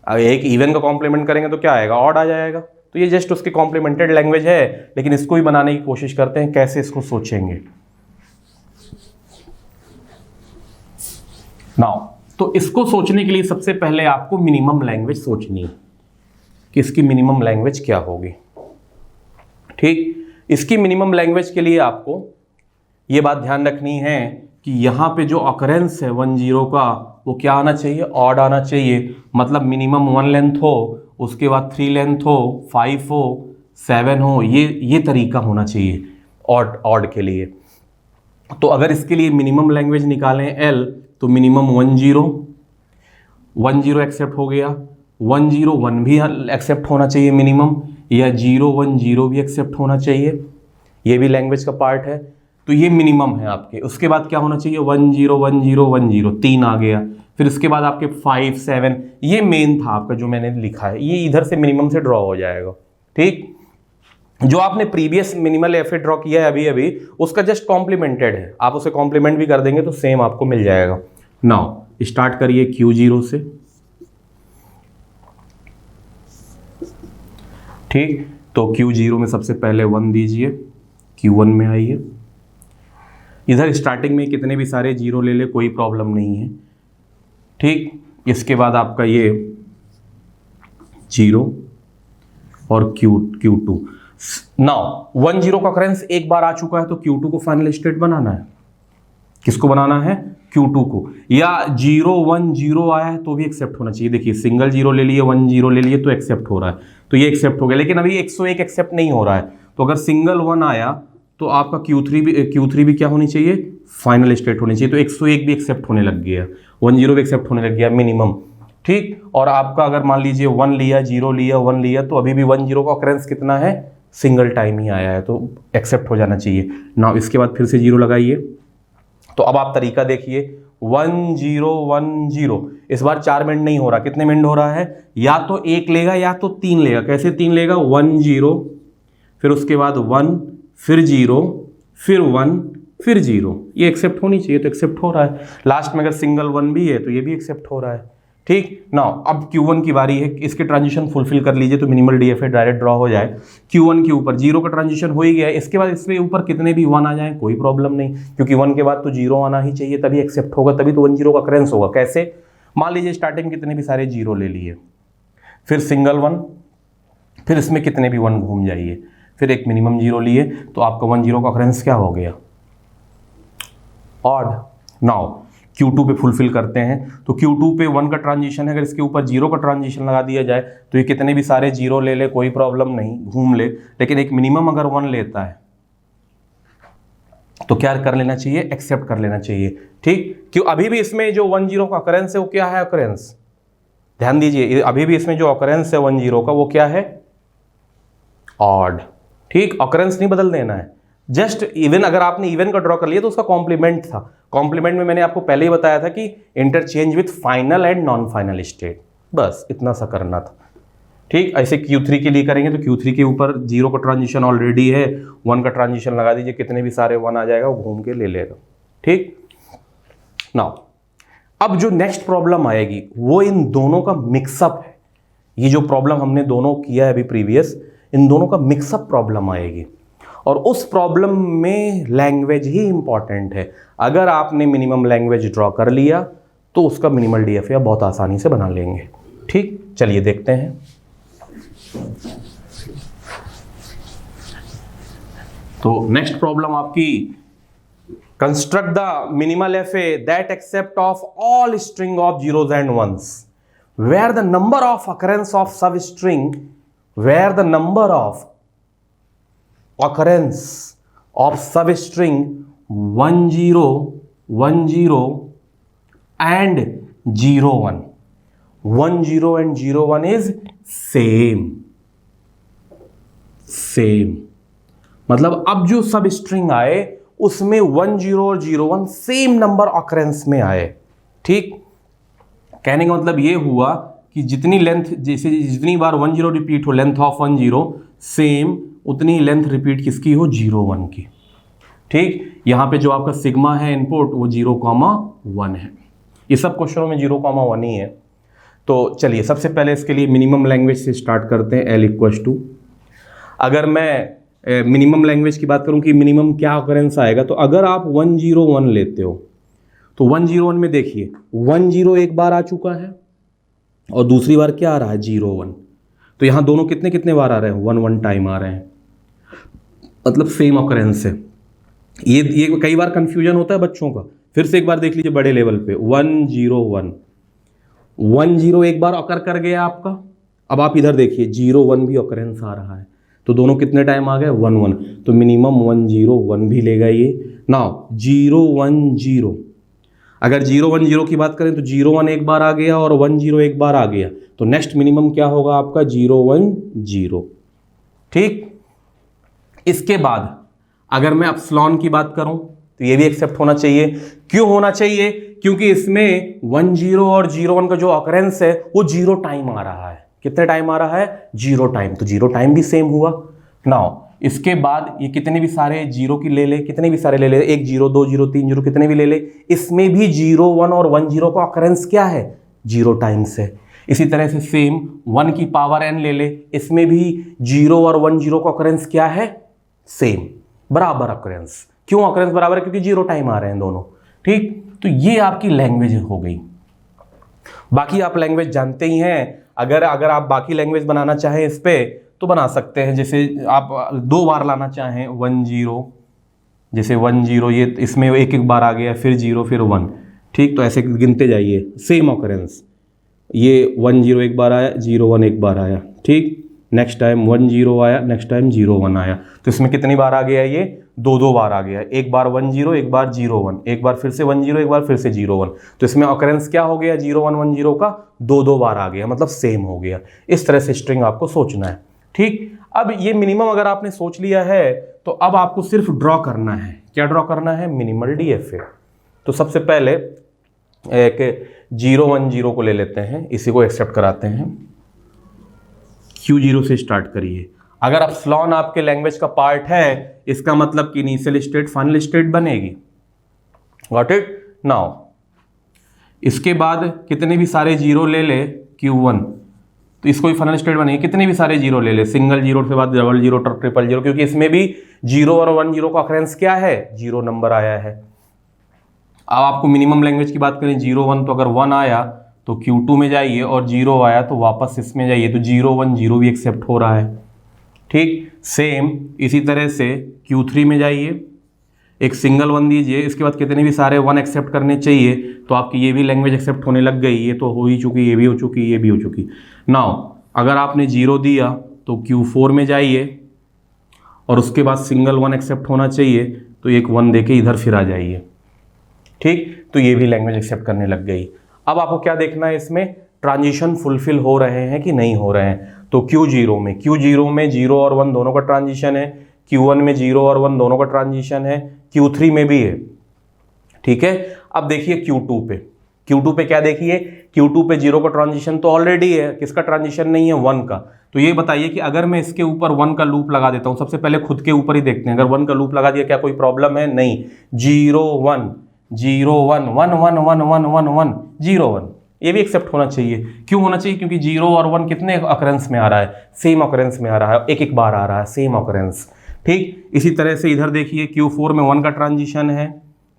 अब एक इवन का कॉम्प्लीमेंट करेंगे तो क्या आएगा, ऑड आ जाएगा। तो ये जस्ट उसकी कॉम्प्लीमेंटेड लैंग्वेज है, लेकिन इसको ही बनाने की कोशिश करते हैं, कैसे इसको सोचेंगे। नाउ तो इसको सोचने के लिए सबसे पहले आपको मिनिमम लैंग्वेज सोचनी है कि इसकी मिनिमम लैंग्वेज क्या होगी। ठीक, इसकी मिनिमम लैंग्वेज के लिए आपको ये बात ध्यान रखनी है कि यहाँ पे जो ऑकरेंस है 10 का वो क्या आना चाहिए, ऑड आना चाहिए। मतलब मिनिमम 1 लेंथ हो, उसके बाद 3 लेंथ हो, 5 हो, 7 हो, ये तरीका होना चाहिए ऑड के लिए। तो अगर इसके लिए मिनिमम लैंग्वेज निकालें L तो मिनिमम 10 एक्सेप्ट हो गया, 101 भी एक्सेप्ट होना चाहिए मिनिमम, या 010 भी एक्सेप्ट होना चाहिए, ये भी लैंग्वेज का पार्ट है। तो ये मिनिमम है आपके। उसके बाद क्या होना चाहिए, 101010 3 आ गया। फिर उसके बाद आपके 5 7, ये मेन था आपका जो मैंने लिखा है, ये इधर से मिनिमम से ड्रॉ हो जाएगा। ठीक, जो आपने प्रीवियस मिनिमल एफए ड्रॉ किया है अभी अभी, उसका जस्ट कॉम्प्लीमेंटेड है, आप उसे कॉम्प्लीमेंट भी कर देंगे तो सेम आपको मिल जाएगा। नाउ स्टार्ट करिए Q0 से। ठीक, तो Q0 में सबसे पहले 1 दीजिए, Q1 में आइए। इधर स्टार्टिंग में कितने भी सारे जीरो ले ले, कोई प्रॉब्लम नहीं है। ठीक, इसके बाद आपका ये 0 और Q2। नाउ 10 का ऑकरेंस एक बार आ चुका है तो Q2 को फाइनल स्टेट बनाना है। किसको बनाना है, Q2 को। या 010 आया है तो भी एक्सेप्ट होना चाहिए। देखिए सिंगल 0 ले लिए, 10 ले लिए तो एक्सेप्ट हो रहा है, तो ये एक्सेप्ट हो गया। लेकिन अभी 101 एक्सेप्ट नहीं हो रहा है, तो अगर सिंगल 1 आया तो आपका Q3 भी क्या होनी चाहिए, फाइनल स्टेट होनी चाहिए। तो 101 भी एक्सेप्ट होने लग गया, 10 भी एक्सेप्ट होने लग गया मिनिमम। ठीक, और आपका अगर मान लीजिए 1 लिया, 0 लिया, 1 लिया, तो अभी भी 10 का ऑकरेंस कितना है, सिंगल टाइम ही आया है, तो एक्सेप्ट हो जाना चाहिए। ना इसके बाद फिर से 0 लगाइए। तो अब आप तरीका देखिए, 1010, इस बार 4 मिनट नहीं हो रहा, कितने मिनट हो रहा है, या तो 1 लेगा या तो 3 लेगा। कैसे 3 लेगा, 10, फिर उसके बाद 1, फिर 0, फिर 1, फिर 0, ये एक्सेप्ट होनी चाहिए तो एक्सेप्ट हो रहा है। लास्ट में अगर सिंगल 1 भी है तो ये भी एक्सेप्ट हो रहा है। ठीक, नाउ अब Q1 की बारी है, इसके ट्रांजिशन फुलफिल कर लीजिए तो मिनिमल डीएफए डायरेक्ट ड्रॉ हो जाए। Q1 के ऊपर 0 का ट्रांजिशन हो ही गया है, इसके बाद इसके ऊपर कितने भी 1 आ जाए कोई प्रॉब्लम नहीं, क्योंकि 1 के बाद तो 0 आना ही चाहिए, तभी एक्सेप्ट होगा, तभी तो 10 का ऑकरेंस होगा। कैसे, मान लीजिए स्टार्टिंग में कितने भी सारे 0 ले लिए, फिर सिंगल 1, फिर इसमें कितने भी 1 घूम जाइए, फिर एक मिनिमम 0 लिए, तो आपका 10 का ऑकरेंस क्या हो गया, ऑड। नाउ Q2 पे फुलफिल करते हैं, तो Q2 पे 1 का ट्रांजिशन है, अगर इसके ऊपर 0 का ट्रांजिशन लगा दिया जाए तो ये कितने भी सारे 0 ले ले कोई प्रॉब्लम नहीं, घूम ले। लेकिन एक मिनिमम अगर 1 लेता है तो क्या कर लेना चाहिए, एक्सेप्ट कर लेना चाहिए। ठीक, क्यों, अभी भी इसमें जो 10 का ऑकरेंस है वो क्या है, ऑकरेंस, ध्यान दीजिए, अभी भी इसमें जो ऑकरेंस है 10 का वो क्या है, ऑड। ठीक, ऑकरेंस नहीं बदल देना है, जस्ट इवन। अगर आपने इवन का ड्रॉ कर लिया तो उसका कॉम्प्लीमेंट था। कॉम्प्लीमेंट में मैंने आपको पहले ही बताया था कि interchange with final and non final state, बस इतना सा करना था। ठीक, ऐसे Q3 के लिए करेंगे तो Q3 के ऊपर 0 का ट्रांजिशन ऑलरेडी है, 1 का ट्रांजिशन लगा दीजिए, कितने भी सारे 1 आ जाएगा वो घूम के ले लेगा। ठीक, नाउ अब जो नेक्स्ट प्रॉब्लम आएगी वो इन दोनों का मिक्सअप है। ये जो प्रॉब्लम हमने दोनों किया है अभी प्रीवियस, इन दोनों का मिक्सअप प्रॉब्लम आएगी, और उस प्रॉब्लम में लैंग्वेज ही इंपॉर्टेंट है। अगर आपने मिनिमम लैंग्वेज ड्रॉ कर लिया तो उसका मिनिमल डीएफए बहुत आसानी से बना लेंगे। ठीक, चलिए देखते हैं। तो नेक्स्ट प्रॉब्लम आपकी, construct the minimal FA that accept of all string of zeros and ones where the number of occurrence of substring where the number of occurrence of substring 10 10 and 01, 10 and 01 is same। मतलब अब जो सब string आए उसमें 10 और 01 same number occurrence में आए। ठीक, कहने का मतलब ये हुआ कि जितनी लेंथ, जैसे जितनी बार 10 रिपीट हो, लेंथ ऑफ 10 सेम, उतनी लेंथ रिपीट किसकी हो, 01 की। ठीक, यहाँ पे जो आपका सिग्मा है इनपुट वो 0,1 है। ये सब क्वेश्चनों में 0,1 ही है। तो चलिए सबसे पहले इसके लिए मिनिमम लैंग्वेज से स्टार्ट करते हैं। L = अगर मैं मिनिमम लैंग्वेज की बात करूं कि मिनिमम क्या ऑकरेंस आएगा, तो अगर आप 101 लेते हो तो 101 में देखिए 10 एक बार आ चुका है और दूसरी बार क्या आ रहा है 01। तो यहाँ दोनों कितने कितने बार आ रहे हैं 1 टाइम आ रहे हैं, मतलब सेम ऑकरेंस है। ये कई बार कंफ्यूजन होता है बच्चों का। फिर से एक बार देख लीजिए बड़े लेवल पे 101 10 एक बार ऑकर कर गया आपका। अब आप इधर देखिए 01 भी ऑकरेंस आ रहा है, तो दोनों कितने टाइम आ गए 11, तो मिनिमम 101 भी लेगा ये। नाउ 010, अगर 010 की बात करें तो 01 एक बार आ गया और 10 एक बार आ गया, तो नेक्स्ट मिनिमम क्या होगा आपका 010। ठीक, इसके बाद अगर मैं एप्सिलॉन की बात करूं तो ये भी एक्सेप्ट होना चाहिए। क्यों होना चाहिए? क्योंकि इसमें 10 और 01 का जो ऑकरेंस है वो 0 टाइम आ रहा है। कितने टाइम आ रहा है 0 टाइम, तो 0 टाइम भी सेम हुआ। नाउ इसके बाद ये कितने भी सारे जीरो की ले ले, कितने भी सारे ले ले, 1 0 2 0 3 0 कितने भी ले ले, इसमें भी 01 और 10 का ऑकरेंस क्या है 0 टाइम्स है। इसी तरह से सेम 1 की पावर n ले ले, इसमें भी 0 और 10 का ऑकरेंस क्या है सेम, बराबर ऑकरेंस। क्यों ऑकरेंस बराबर है? क्योंकि 0 टाइम आ रहे हैं दोनों। ठीक, तो ये आपकी लैंग्वेज हो गई। बाकी आप लैंग्वेज जानते ही हैं। अगर आप बाकी लैंग्वेज बनाना चाहें इस पे तो बना सकते हैं। जैसे आप 2 बार लाना चाहें 10, जैसे 10 ये इसमें एक बार आ गया, फिर 0 फिर 1। ठीक, तो ऐसे गिनते जाइए, सेम ऑकरेंस। ये 10 एक बार आया, 01 एक बार आया। ठीक, नेक्स्ट टाइम 10 आया, नेक्स्ट टाइम 01 आया, तो इसमें कितनी बार आ गया ये 2 बार आ गया। एक बार 10 एक बार 01, एक बार फिर से 10 एक बार फिर से 01, तो इसमें ऑकरेंस क्या हो गया 01 10 का 2 बार आ गया, मतलब सेम हो गया। इस तरह से स्ट्रिंग आपको सोचना है। ठीक, अब ये मिनिमम अगर आपने सोच लिया है तो अब आपको सिर्फ ड्रॉ करना है। क्या ड्रॉ करना है? Minimal DFA. तो सबसे पहले एक 010 को ले लेते हैं, इसी को एक्सेप्ट कराते हैं। Q0 से स्टार्ट करिए। अगर एप्सिलॉन आपके लैंग्वेज का पार्ट है, इसका मतलब कि इनिशियल स्टेट फाइनल स्टेट बनेगी। Got it? नाउ इसके बाद कितने भी सारे 0 ले ले Q1, तो इसको भी फाइनल स्टेट बनेगी। कितने भी सारे 0 ले ले, सिंगल 0 के बाद डबल 0 ट्रिपल 0, क्योंकि इसमें भी 0 और 10 का ऑकरेंस क्या है 0 नंबर आया है। अब आपको मिनिमम लैंग्वेज की बात करें 01, तो अगर 1 आया तो Q2 में जाइए और 0 आया तो वापस इसमें जाइए, तो 010 भी एक्सेप्ट हो रहा है। ठीक, सेम इसी तरह से Q3 में जाइए, एक सिंगल 1 दीजिए, इसके बाद कितने भी सारे 1 एक्सेप्ट करने चाहिए, तो आपकी ये भी लैंग्वेज एक्सेप्ट होने लग गई। ये तो हो ही चुकी, ये भी हो चुकी, ये भी हो चुकी। नाउ अगर आपने 0 दिया तो Q4 में जाइए और उसके बाद सिंगल 1 एक्सेप्ट होना चाहिए, तो एक 1 दे के इधर फिर आ जाइए। ठीक, तो ये भी लैंग्वेज एक्सेप्ट करने लग गई। अब आपको क्या देखना है, इसमें ट्रांजिशन फुलफिल हो रहे हैं कि नहीं हो रहे हैं। तो Q0 में 0 और 1 दोनों का ट्रांजिशन है, Q1 में 0 और 1 दोनों का ट्रांजिशन है, Q3 में भी है। ठीक है, अब देखिए Q2 पे क्या देखिए, Q2 पे 0 का ट्रांजिशन तो ऑलरेडी है, किसका ट्रांजिशन नहीं है 1 का। तो ये बताइए कि अगर मैं इसके ऊपर 1 का लूप लगा देता हूं, सबसे पहले खुद के ऊपर ही देखते हैं, अगर 1 का लूप लगा दिया क्या कोई प्रॉब्लम है? नहीं। 0 1 0 1 1 1 1 1 1 1 0 1, ये भी एक्सेप्ट होना चाहिए। क्यों होना चाहिए? क्योंकि 0 और 1 कितने ऑकरेंस में आ रहा है, सेम ऑकरेंस में आ रहा है, एक बार आ रहा है, सेम ऑकरेंस। ठीक, इसी तरह से इधर देखिए Q4 में 1 का ट्रांजिशन है,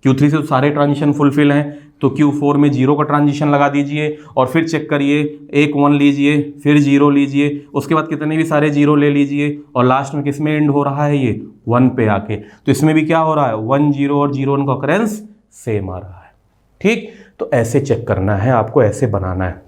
Q3 से तो सारे ट्रांजिशन फुलफिल हैं, तो Q4 में 0 का ट्रांजिशन लगा दीजिए और फिर चेक करिए, एक 1 लीजिए, फिर 0 लीजिए, उसके बाद कितने भी सारे 0 ले लीजिए और लास्ट में किस में एंड हो रहा है ये 1 पे आके। तो इसमें भी क्या हो रहा है 1 0 और 0 1 का ऑकरेंस सेम आ रहा है। ठीक, तो ऐसे चेक करना है आपको, ऐसे बनाना है।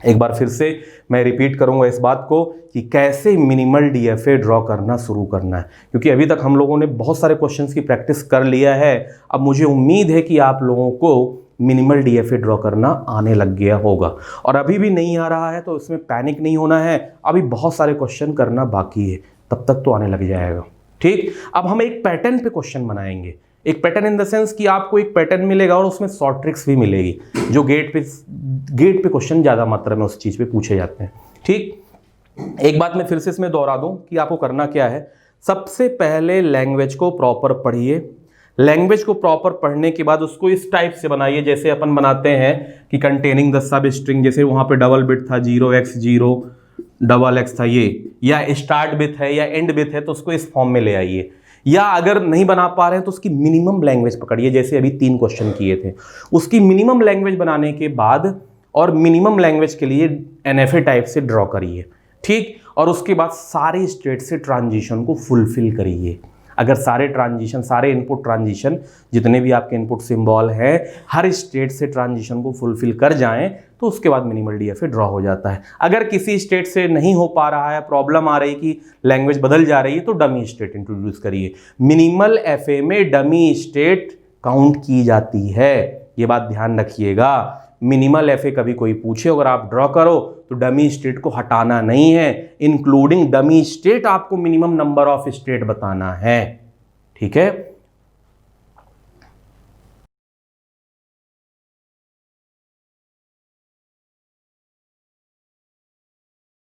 एक बार फिर से मैं रिपीट करूंगा इस बात को कि कैसे मिनिमल डीएफए ड्रॉ करना शुरू करना है, क्योंकि अभी तक हम लोगों ने बहुत सारे क्वेश्चंस की प्रैक्टिस कर लिया है। अब मुझे उम्मीद है कि आप लोगों को मिनिमल डीएफए ड्रॉ करना आने लग गया होगा, और अभी भी नहीं आ रहा है तो इसमें पैनिक नहीं होना है, अभी बहुत सारे क्वेश्चन करना बाकी है, तब तक तो आने लग जाएगा। ठीक, अब हम एक पैटर्न पे क्वेश्चन बनाएंगे। एक पैटर्न इन द सेंस कि आपको एक पैटर्न मिलेगा और उसमें शॉर्ट ट्रिक्स भी मिलेगी, जो गेट पे क्वेश्चन ज़्यादा मात्रा में उस चीज़ पे पूछे जाते हैं। ठीक, एक बात मैं फिर से इसमें दोहरा दूं कि आपको करना क्या है। सबसे पहले लैंग्वेज को प्रॉपर पढ़िए, लैंग्वेज को प्रॉपर पढ़ने के बाद उसको इस टाइप से बनाइए जैसे अपन बनाते हैं कि कंटेनिंग द सब स्ट्रिंग, जैसे वहाँ पे डबल बिट था 0x0 डबल x था ये, या स्टार्ट बिट है या एंड बिट है, तो उसको इस फॉर्म में ले आइए। या अगर नहीं बना पा रहे हैं तो उसकी मिनिमम लैंग्वेज पकड़िए, जैसे अभी 3 क्वेश्चन किए थे, उसकी मिनिमम लैंग्वेज बनाने के बाद और मिनिमम लैंग्वेज के लिए NFA टाइप से ड्रॉ करिए, ठीक। और उसके बाद सारे स्टेट से ट्रांजिशन को फुलफिल करिए। अगर सारे ट्रांजिशन, सारे इनपुट ट्रांजिशन, जितने भी आपके इनपुट सिंबल हैं, हर स्टेट से ट्रांजिशन को फुलफिल कर जाएं तो उसके बाद मिनिमल DFA ड्रॉ हो जाता है। अगर किसी स्टेट से नहीं हो पा रहा है, प्रॉब्लम आ रही कि लैंग्वेज बदल जा रही है, तो डमी स्टेट इंट्रोड्यूस करिए। मिनिमल FA में डमी स्टेट काउंट की जाती है, ये बात ध्यान रखिएगा। मिनिमल FA कभी कोई पूछे अगर आप ड्रॉ करो तो डमी स्टेट को हटाना नहीं है, इंक्लूडिंग डमी स्टेट आपको मिनिमम नंबर ऑफ स्टेट बताना है, ठीक है।